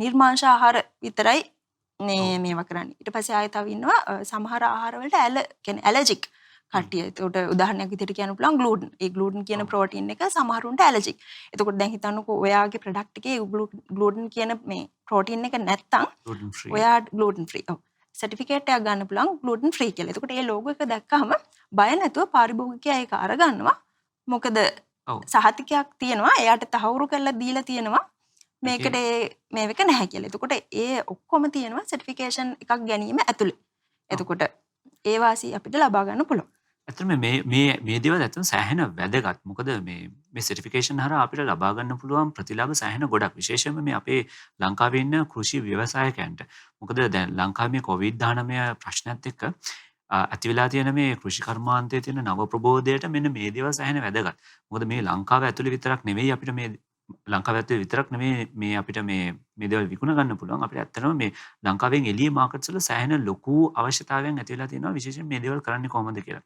නිර්මාංශ ආහාර විතරයි මේවා කරන්නේ. ඊට පස්සේ ආයෙ තව ඉන්නවා සමහර ආහාර වලට ඇලර්ජික් කට්ටිය. ඒකට උදාහරණයක් විදිහට කියන්න පුළුවන් ග්ලූටන්. ඒ ග්ලූටන් කියන ප්‍රෝටීන් එක සමහරුන්ට ඇලර්ජික්. එතකොට දැන් හිතන්නකෝ ඔයාගේ ප්‍රොඩක්ට් එකේ ග්ලූටන් කියන මේ ප්‍රෝටීන් එක නැත්තම් ඔයා ග්ලූටන් ෆ්‍රී. ඔව්. සර්ටිෆිකේට් එකක් ගන්න පුළුවන් ග්ලූටන් ෆ්‍රී කියලා. එතකොට ඒ ලෝගෝ එක දැක්කම බය නැතුව පාරිභෝගිකයා ඒක අරගන්නවා. මොකද සහතිකයක් තියෙනවා. එයාට තහවුරු කරලා දීලා තියෙනවා. මේකට මේක නැහැ කියලා. එතකොට ඒ ඔක්කොම තියෙනවා සර්ටිෆිකේෂන් එකක් ගැනීම ඇතුළේ. එතකොට ඒ වාසිය අපිට ලබා ගන්න පුළුවන්. ඇත්තටම මේ දේවල් ඇත්තටම සෑහෙන වැදගත්. මොකද මේ සර්ටිෆිකේෂන් හරහා අපිට ලබා ගන්න පුළුවන් ප්‍රතිලාභ සෑහෙන ගොඩක්. විශේෂයෙන්ම මේ අපේ ලංකාවේ ඉන්න කෘෂි ව්‍යවසායකයන්ට. මොකද දැන් ලංකාවේ මේ COVID-19 ප්‍රශ්නයත් එක්ක ඇති වෙලා තියෙන මේ කෘෂි කර්මාන්තයේ තියෙන නව ප්‍රබෝධයට මෙන්න මේ දේවල් සෑහෙන වැදගත්. මොකද මේ ලංකාව ඇතුලේ විතරක් නෙවෙයි අපිට මේ ලංකාව ඇතුලේ විතරක් නෙමෙයි මේ අපිට මේ දේවල් විකුණ ගන්න පුළුවන්. අපිට ඇත්තටම මේ ලංකාවෙන් එළිය මාකට්ස් වල සෑහෙන ලොකු අවශ්‍යතාවයන් ඇති වෙලා තියෙනවා විශේෂයෙන් මේ දේවල් කරන්නේ කොහොමද කියලා.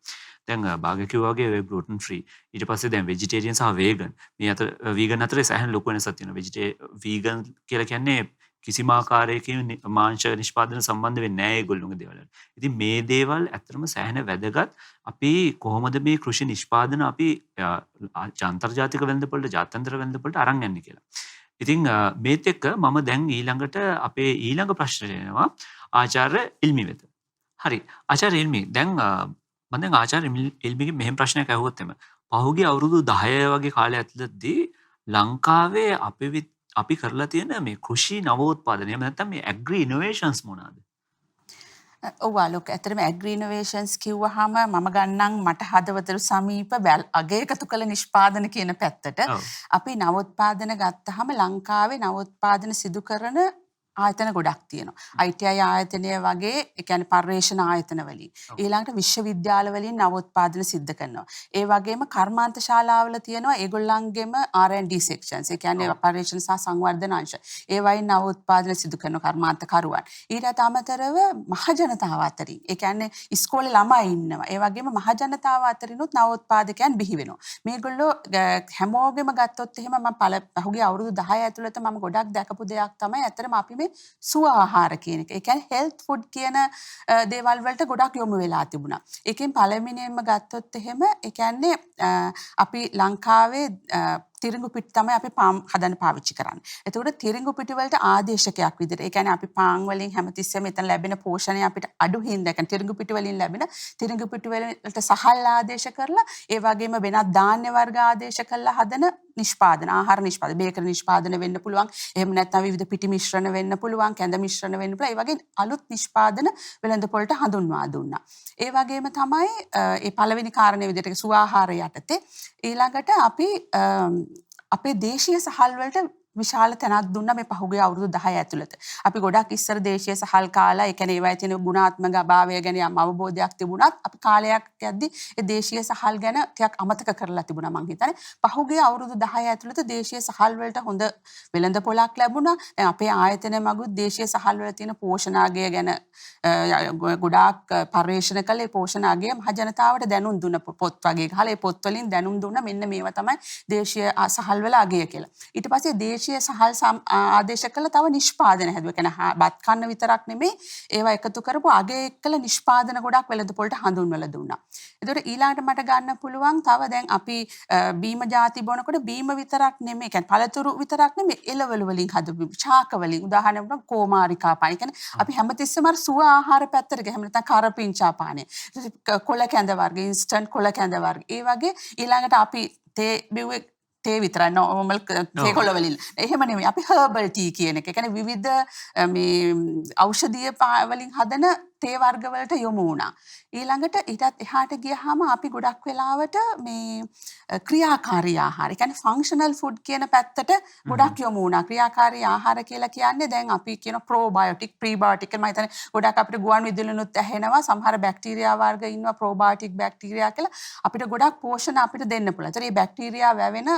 දැන් භාග්‍ය කිව්වා වගේ ග්ලූටන් ෆ්‍රී. ඊට පස්සේ දැන් වෙජිටේරියන් සහ වේගන්. මේ අතර වීගන් අතරේ සෑහෙන ලොකු වෙනසක් තියෙනවා. වීගන් කියලා කියන්නේ කිසිම ආකාරයකින් මාංශ නිෂ්පාදන සම්බන්ධ වෙන්නේ නැහැ ඒගොල්ලෝගේ දේවල්. ඉතින් මේ දේවල් ඇත්තටම සෑහෙන වැදගත්. අපි කොහොමද මේ කෘෂි නිෂ්පාදන අපි අන්තර්ජාතික වෙළඳපොළට ජාත්‍යන්තර වෙළඳපොළට අරන් යන්නේ කියලා. ඉතින් මේත් එක්ක මම දැන් ඊළඟට අපේ ඊළඟ ප්‍රශ්නය එනවා ආචාර්ය ඉල්මි වෙත. හරි. ආචාර්ය ඉල්මි දැන් මම දැන් ආචාර්ය ඉල්මිගෙන් මෙහෙම ප්‍රශ්නයක් අහුවොත් එම පහුගිය අවුරුදු 10 වගේ කාලය ඇතුළතදී ලංකාවේ අපි කරලා තියෙන මේ කෘෂි නවෝත්පාදනය එහෙම නැත්නම් මේ ඇග්‍රි ඉනෝවේෂන්ස් මොනවාද? ඔව් ආලෝක ඇත්තටම ඇග්‍රි ඉනෝවේෂන්ස් කිව්වහම මම ගන්නම් මට හදවතට සමීප අගයකතු කළ නිෂ්පාදන කියන පැත්තට. අපි නවෝත්පාදන ගත්තහම ලංකාවේ නවෝත්පාදන සිදු කරන ආයතන ගොඩක් තියෙනවා. ITI ආයතනය වගේ ඒ කියන්නේ පර්යේෂණ ආයතන වලින්. ඊළඟට විශ්වවිද්‍යාල වලින් නවෝත්පාදන සිද්ධ කරනවා. ඒ වගේම කර්මාන්ත ශාලාවල තියෙනවා ඒගොල්ලන්ගෙම R&D sections. ඒ කියන්නේ පර්යේෂණ සහ සංවර්ධන අංශ. ඒ වයින් නවෝත්පාදන සිදු කරන කර්මාන්ත කරුවන්. ඊට අමතරව මහජනතාව අතරින් ඒ කියන්නේ ඉස්කෝලේ ළමයි ඉන්නවා. ඒ වගේම මහජනතාව අතරිනුත් නවෝත්පාදකයන් බිහි වෙනවා. මේගොල්ලෝ හැමෝගෙම ගත්තොත් එහෙම මම පහුගිය අවුරුදු 10 ඇතුළත මම ගොඩක් දැකපු දෙයක් තමයි ඇත්තටම අපි මේ සුව ආහාර කියන එක. ඒ කියන්නේ හෙල්ත් ෆුඩ් කියන දේවල් වලට ගොඩක් යොමු වෙලා තිබුණා. ඒකෙන් පළවෙනියෙන්ම ගත්තොත් එහෙම ඒ කියන්නේ අපි ලංකාවේ තිරිඟු පිටි තමයි අපි පාන් හදන්න පාවිච්චි කරන්නේ. එතකොට තිරිඟු පිටි වලට ආදේශකයක් විදිහට ඒ කියන්නේ අපි පාන් වලින් හැමතිස්සෙම එතන ලැබෙන පෝෂණය අපිට අඩු හින්දා කියන්නේ තිරිඟු පිටි වලින් ලැබෙන තිරිඟු පිටි වලට සහල් ආදේශ කරලා ඒ වගේම වෙනත් ධාන්‍ය වර්ග ආදේශ කරලා හදන නිෂ්පාදන ආහාර නිෂ්පාදන බේකරි නිෂ්පාදන වෙන්න පුළුවන්. එහෙම නැත්නම් විවිධ පිටි මිශ්‍රණ වෙන්න පුළුවන්, කැඳ මිශ්‍රණ වෙන්න පුළුවන්. ඒ වගේ අලුත් නිෂ්පාදන වෙළඳපොළට හඳුන්වා දුන්නා. ඒ වගේම තමයි ඒ පළවෙනි කාරණේ විදිහට සුවාහාර යටතේ ඊළඟට අපි අපේ දේශීය සහල් වලට විශාල තැනක් දුන්නා මේ පහුගිය අවුරුදු 10 ඇතුළත. අපි ගොඩක් ඉස්සර දේශීය සහල් කාලා ඒ කියන්නේ ඒවයි තියෙන ගුණාත්මක අභාවය ගැන යම් අවබෝධයක් තිබුණත් අපි කාලයක් යද්දි ඒ දේශීය සහල් ගැන ටිකක් අමතක කරලා තිබුණා මං හිතන්නේ. පහුගිය අවුරුදු 10 ඇතුළත දේශීය සහල් වලට හොඳ වෙළඳපොළක් ලැබුණා. දැන් අපේ ආයතනය මගුත් දේශීය සහල් වල තියෙන පෝෂණාගය ගැන ගොඩාක් පර්යේෂණ කළේ පෝෂණාගය මහජනතාවට දැනුම් දුන්න පොත් වගේ ගහලා ඒ පොත් වලින් දැනුම් දුන්නා මෙන්න මේවා තමයි දේශීය සහල් වල අගය කියලා. ඊට පස්සේ දේශීය සහල් ආදේශ කළ තව නිෂ්පාදන හැදුවා. කියන්නේ බත් කන්න විතරක් නෙමෙයි ඒවා එකතු කරපු අගය එක්කල නිෂ්පාදන ගොඩක් වෙළඳපොළට හඳුන්වලා දුන්නා. ඒතකොට ඊළඟට මට ගන්න පුළුවන් තව දැන් අපි බීම ಜಾති බොනකොට බීම විතරක් නෙමෙයි කියන්නේ පළතුරු විතරක් නෙමෙයි එළවලු වලින් හදපු ශාක වලින් උදාහරණයක් වුණා කෝමාරිකා පාන. කියන්නේ අපි හැමතිස්සෙම අර සුව ආහාර පැත්තට ගියා. එහෙම නැත්නම් කරපිංචා පානේ. කොළ කැඳ වර්ග, ඉන්ස්ටන්ට් කොළ කැඳ වර්ග. ඒ වගේ ඊළඟට අපි තේ බිව්වේ තේ විතරයි නෝමල් තේ කොළ වලින්. එහෙම නෙමෙයි. අපි හර්බල් ටී කියන එක. ඒ කියන්නේ විවිධ මේ ඖෂධීය වලින් හදන තේ වර්ග වලට යොමු වුණා. ඊළඟට ඊටත් එහාට ගියාම අපි ගොඩක් වෙලාවට මේ ක්‍රියාකාරී ආහාර. ඒ කියන්නේ ෆන්ක්ෂනල් ෆුඩ් කියන පැත්තට ගොඩක් යොමු වුණා. ක්‍රියාකාරී ආහාර කියලා කියන්නේ දැන් අපි කියන ප්‍රෝබයොටික්, ප්‍රීබයොටික් මම හිතන්නේ ගොඩක් අපිට ගුවන් විදුලිනුත් ඇහෙනවා. සමහර බැක්ටීරියා වර්ග ඉන්නවා ප්‍රෝබයොටික් බැක්ටීරියා කියලා. අපිට ගොඩක් පෝෂණ අපිට දෙන්න පුළුවන්. ඒතර මේ බැක්ටීරියා වැවෙන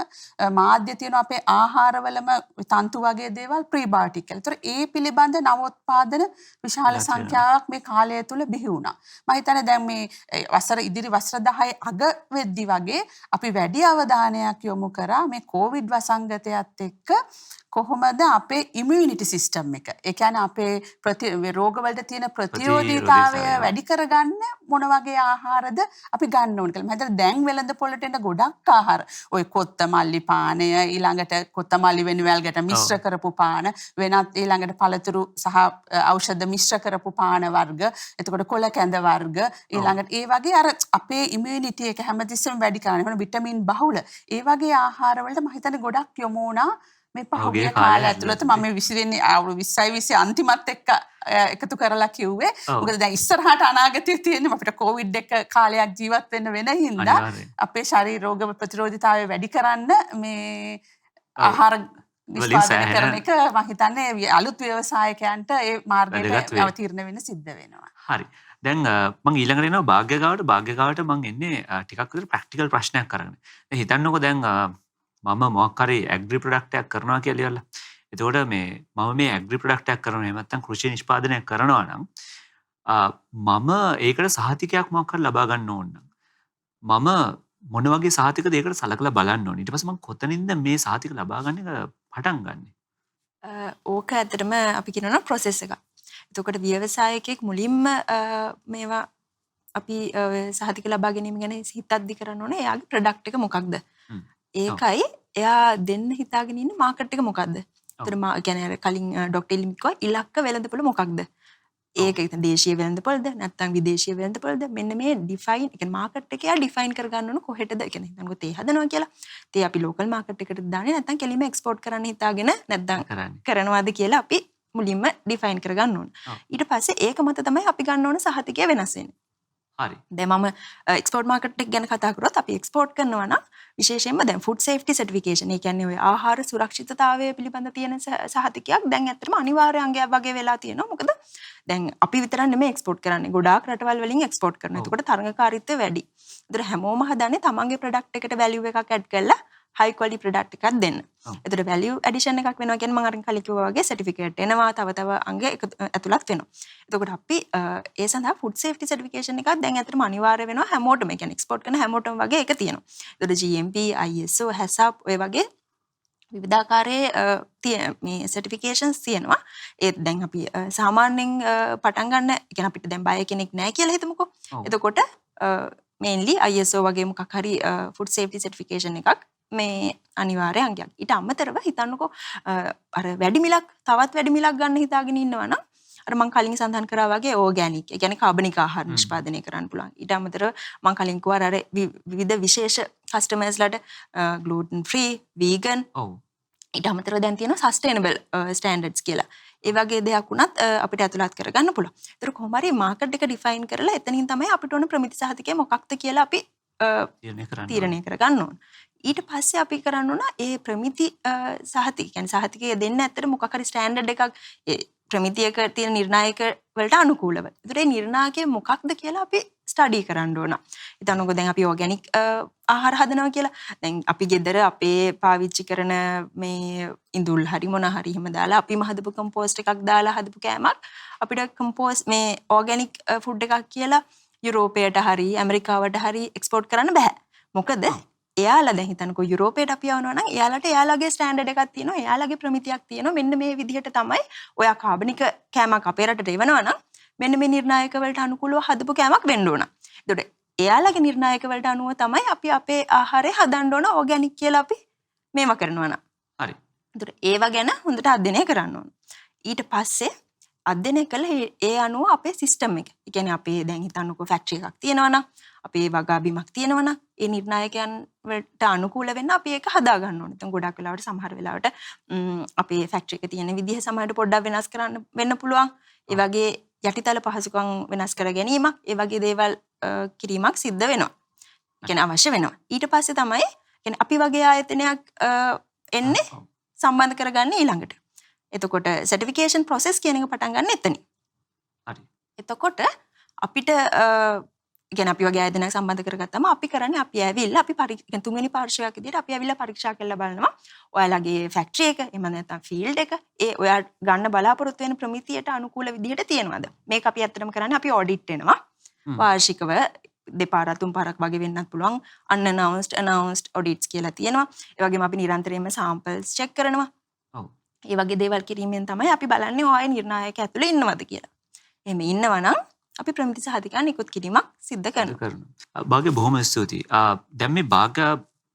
මාධ්‍ය තියෙන අපේ ආහාරවලම තන්තු වගේ දේවල් ප්‍රීබයොටික් කියලා. ඒතර ඒ පිළිබඳ නවෝත්පාදන විශාල සංඛ්‍යාවක් මේ කාලය තුල බිහි වුණා. මම හිතන්නේ දැන් මේ ඉදිරි වසර 10 අග වෙද්දි වගේ අපි වැඩි අවධානයක් යොමු කරා මේ කොවිඩ් වසංගතයත් එක්ක කොහොමද අපේ ඉමුනිටි සිස්ටම් එක. ඒ කියන්නේ අපේ රෝගවලට තියෙන ප්‍රතිරෝධීතාවය වැඩි කරගන්න මොන වගේ ආහාරද අපි ගන්න ඕන කියලා. මම හිතන්නේ දැන් වෙළඳපොළට එන ගොඩක් ආහාර ඔය කොත්තමල්ලි පානය ඊළඟට කොත්තමල්ලි වෙනුවල්කට මිශ්‍ර කරපු පාන වෙනත් ඊළඟට පළතුරු සහ ඖෂධ මිශ්‍ර කරපු පාන වර්ග එතකොට කොළ කැඳ වර්ග ඊළඟට ඒ වගේ අර අපේ ඉමුනිටි එක හැමතිස්සෙම වැඩි කරන්නේ. මොන විටමින් බහුල ඒ වගේ ආහාර වලට මම හිතන්නේ ගොඩක් යොමු වුණා මේ පහුගිය කාලය ඇතුළත. මම 20 වෙනි අවුරුදු 20යි 20 අන්තිමත් එක්ක එකතු කරලා කිව්වේ. මොකද දැන් ඉස්සරහට අනාගතයේ තියෙන අපිට කොවිඩ් එක කාලයක් ජීවත් වෙන්න වෙන හින්දා අපේ ශරීර රෝග ප්‍රතිරෝධීතාවය වැඩි කරන්න මේ ආහාර නිෂ්පාදනය කරන එක මම හිතන්නේ අලුත් ව්‍යවසායකයන්ට ඒ මාර්ගයට අවතීර්ණ වෙන්න සිද්ධ වෙනවා. හරි. දැන් මම ඊළඟට එනවා භාග්‍යගාවට මම එන්නේ ටිකක් විතර ප්‍රැක්ටිකල් ප්‍රශ්නයක් කරගෙන. දැන් හිතන්නකෝ දැන් මම මොකක් හරි ඇග්‍රි ප්‍රොඩක්ට් එකක් කරනවා කියලා ඉවරලා. එතකොට මේ මම මේ ඇග්‍රි ප්‍රොඩක්ට් එකක් කරනවා එහෙම නැත්නම් කෘෂි නිෂ්පාදනයක් කරනවා නම් මම ඒකට සහතිකයක් මොකක් හරි ලබා ගන්න ඕන නම් මම මොන වගේ සහතිකද ඒකට සලකලා බලන්න ඕනේ. ඊට පස්සේ මම කොතනින්ද මේ සහතික ලබා ගන්න එක පටන් ගන්නෙ? ඕක ඇත්තටම අපි කියනවා ප්‍රොසෙස් එකක්. එතකොට ව්‍යවසායකයෙක් මුලින්ම මේවා අපි සහතික ලබා ගැනීම ගැන හිතද්දි කරන්න ඕනේ එයාගේ ප්‍රොඩක්ට් එක මොකක්ද? ඒකයි එයා දෙන්න හිතාගෙන ඉන්න මාකට් එක මොකක්ද? ඒතර මා කියන්නේ කලින් ඩොක්ටර් ඉලිම් කිව්වා ඉලක්ක වෙළඳපොළ මොකක්ද? ඒක දේශීය වෙළඳපොළද නැත්නම් විදේශීය වෙළඳපොළද? මෙන්න මේ ඩිෆයින් ඒ කියන්නේ මාකට් එක එයා ඩිෆයින් කරගන්න ඕන කොහෙටද? ඒ කියන්නේ හිතන්නකෝ තේ හදනවා කියලා. තේ අපි ලෝකල් මාකට් එකට දාන්නේ නැත්නම් කෙලින්ම එක්ස්පෝර්ට් කරන්න හිතාගෙන නැත්නම් කරනවාද කියලා අපි මුලින්ම ඩිෆයින් කරගන්න ඕන. ඊට පස්සේ ඒක මත තමයි අපි ගන්න ඕන සහතිකය වෙනස් වෙන්නේ. හරි. දැන් මම එක්ස්පෝර්ට් මාකට් එක ගැන කතා කරොත් අපි එක්ස්පෝර්ට් කරනවා නම් විශේෂයෙන්ම දැන් ෆුඩ් සේෆ්ටි සර්ටිෆිකේෂන් ඒ කියන්නේ ඔය ආහාර සුරක්ෂිතතාවය පිළිබඳ තියෙන සහතිකයක් දැන් ඇත්තටම අනිවාර්ය අංගයක් වගේ වෙලා තියෙනවා. මොකද දැන් අපි විතරක් නෙමෙයි එක්ස්පෝර්ට් කරන්නේ. ගොඩාක් රටවල් වලින් එක්ස්පෝර්ට් කරනවා. එතකොට තරඟකාරීත්වය වැඩි. ඒතර හැමෝම හදන්නේ තමන්ගේ ප්‍රොඩක්ට් එකට වැලියු එකක් ඇඩ් කරලා හයි ක්වොලිටි ප්‍රොඩක්ට් එකක් දෙන්න. ඒතර වැලියු ඇඩිෂන් එකක් වෙනවා කියන්නේ මම අර කලින් කිව්වා වගේ සර්ටිෆිකේට් එනවා තව අංග ඇතුළත් වෙනවා. එතකොට අපි ඒ සඳහා ෆුඩ් සේෆ්ටි සර්ටිෆිකේෂන් එකක් දැන් ඇත්තටම අනිවාර්ය වෙනවා හැමෝටම. ඒ කියන්නේ එක්ස්පෝර්ට් කරන හැමෝටම වගේ එක තියෙනවා. ඒතකොට GMP, ISO, HACCP ඔය වගේ විවිධාකාරයේ මේ සර්ටිෆිකේෂන්ස් තියෙනවා. ඒත් දැන් අපි සාමාන්‍යයෙන් පටන් ගන්න කියන්නේ අපිට දැන් බය කෙනෙක් නැහැ කියලා හිතමුකෝ. එතකොට මේන්ලි ISO වගේ මොකක් හරි ෆුඩ් සේෆ්ටි සර්ටිෆිකේෂන් එකක් මේ අනිවාර්ය අංගයක්. ඊට අමතරව හිතන්නකෝ අර වැඩි මිලක් තවත් වැඩි මිලක් ගන්න හිතාගෙන ඉන්නවා නම් අර මම කලින් සඳහන් කරා වගේ ඕගැනික් ඒ කියන්නේ කාබනික ආහාර නිෂ්පාදනය කරන්න පුළුවන්. ඊට අමතරව මම කලින් කිව්වා අර විවිධ විශේෂ කස්ටමර්ස්ලාට ග්ලූටන් ෆ්‍රී, වීගන්. ඊට අමතරව දැන් තියෙනවා සස්ටේනබල් ස්ටෑන්ඩඩ්ස් කියලා. ඒ වගේ දෙයක් උනත් අපිට ඇතුළත් කරගන්න පුළුවන්. ඒතර කොහොම හරි මාකට් එක ඩිෆයින් කරලා එතනින් තමයි අපිට ඕන ප්‍රමිති සහතිකය මොකක්ද කියලා අපි තීරණය කරගන්න ඕන. ඊට පස්සේ අපි කරන්න ඕන ඒ ප්‍රමිති සහතික කියන්නේ සහතිකය දෙන්න ඇත්තට මොකක් හරි ස්ටෑන්ඩඩ් එකක් ප්‍රමිතියක තියෙන නිර්ණායක වලට අනුකූලව. ඒතර ඒ නිර්ණායකය මොකක්ද කියලා අපි ස්ටඩි කරන්න ඕන. හිතන්නකෝ දැන් අපි ඕගැනික් ආහාර හදනවා කියලා. දැන් අපි ගෙදර අපේ පාවිච්චි කරන මේ ඉඳුල් හරි මොන හරි එහෙම දාලා අපිම හදපු කම්පෝස්ට් එකක් දාලා හදපු කෑමක් අපිට කම්පෝස්ට් මේ ඕගැනික් ෆුඩ් එකක් කියලා යුරෝපයට හරි ඇමරිකාවට හරි එක්ස්පෝර්ට් කරන්න බෑ. මොකද එයාලා දැන් හිතන්නකෝ යුරෝපයට අපි යවනවා නම් එයාලට එයාලගේ ස්ටෑන්ඩඩ් එකක් තියෙනවා. එයාලගේ ප්‍රමිතියක් තියෙනවා. මෙන්න මේ විදිහට තමයි ඔයා කාබනික කෑමක් අපේ රටට එවනවා නම් මෙන්න මේ නිර්ණායක වලට අනුකූලව හදපු කෑමක් වෙන්න ඕන. ඒතකොට එයාලගේ නිර්ණායක වලට අනුව තමයි අපි අපේ ආහාරය හදන්න ඕන ඕගැනික් කියලා අපි මේවා කරනවා නම්. හරි. ඒතකොට ඒවා ගැන හොඳට අධ්‍යයනය කරන්න ඕන. ඊට පස්සේ අධ්‍යයනය කළා ඒ අනුව අපේ සිස්ටම් එක. ඒ කියන්නේ අපේ දැන් හිතන්නකෝ ෆැක්ටරි එකක් තියෙනවා නම් අපේ වගා බිමක් තියෙනවා නම් ඒ නිර්ණායකයන් වලට අනුකූල වෙන්න අපි ඒක හදා ගන්න ඕනේ. දැන් ගොඩක් වෙලාවට සමහර වෙලාවට අපේ ෆැක්ටරි එකේ තියෙන විදිහ සමහරට පොඩ්ඩක් වෙනස් කරන්න වෙන්න පුළුවන්. ඒ වගේ යටිතල පහසුකම් වෙනස් කර ගැනීමක් ඒ වගේ දේවල් කිරීමක් සිද්ධ වෙනවා. කියන්නේ අවශ්‍ය වෙනවා. ඊට පස්සේ තමයි කියන්නේ අපි වගේ ආයතනයක් එන්නේ සම්බන්ධ කරගන්නේ ඊළඟට. එතකොට සර්ටිෆිකේෂන් ප්‍රොසෙස් කියන එක පටන් ගන්න එතනින්. හරි. එතකොට අපිට කියන්නේ අපි වගේ ආයතනයක් සම්බන්ධ කරගත්තම අපි කරන්නේ අපි ඇවිල්ලා අපි තුන්වෙනි පාර්ශ්වයක් විදිහට අපි ඇවිල්ලා පරීක්ෂා කරලා බලනවා ඔයාලගේ ෆැක්ටරි එක එහෙම නැත්නම් ෆීල්ඩ් එක ඒ ඔයා ගන්න බලාපොරොත්තු වෙන ප්‍රමිතියට අනුකූල විදිහට තියෙනවද මේක අපි ඇත්තටම කරන්නේ අපි ඔඩිට් වෙනවා වාර්ෂිකව දෙපාරක් තුන් පාරක් වගේ වෙන්නත් පුළුවන් announced audits කියලා තියෙනවා ඒ වගේම අපි නිරන්තරයෙන්ම samples check කරනවා ඒ වගේ දේවල් කිරීමෙන් තමයි අපි බලන්නේ ඔය නිර්ණායක ඇතුලේ ඉන්නවද කියලා එහෙම ඉන්නවනම් අපි ප්‍රමිති සහතිකයන් නිකුත් කිරීමක් සිද්ධ කරනවා. භාග්‍ය බොහොම ස්තුතියි. දැන් මේ භාග්‍ය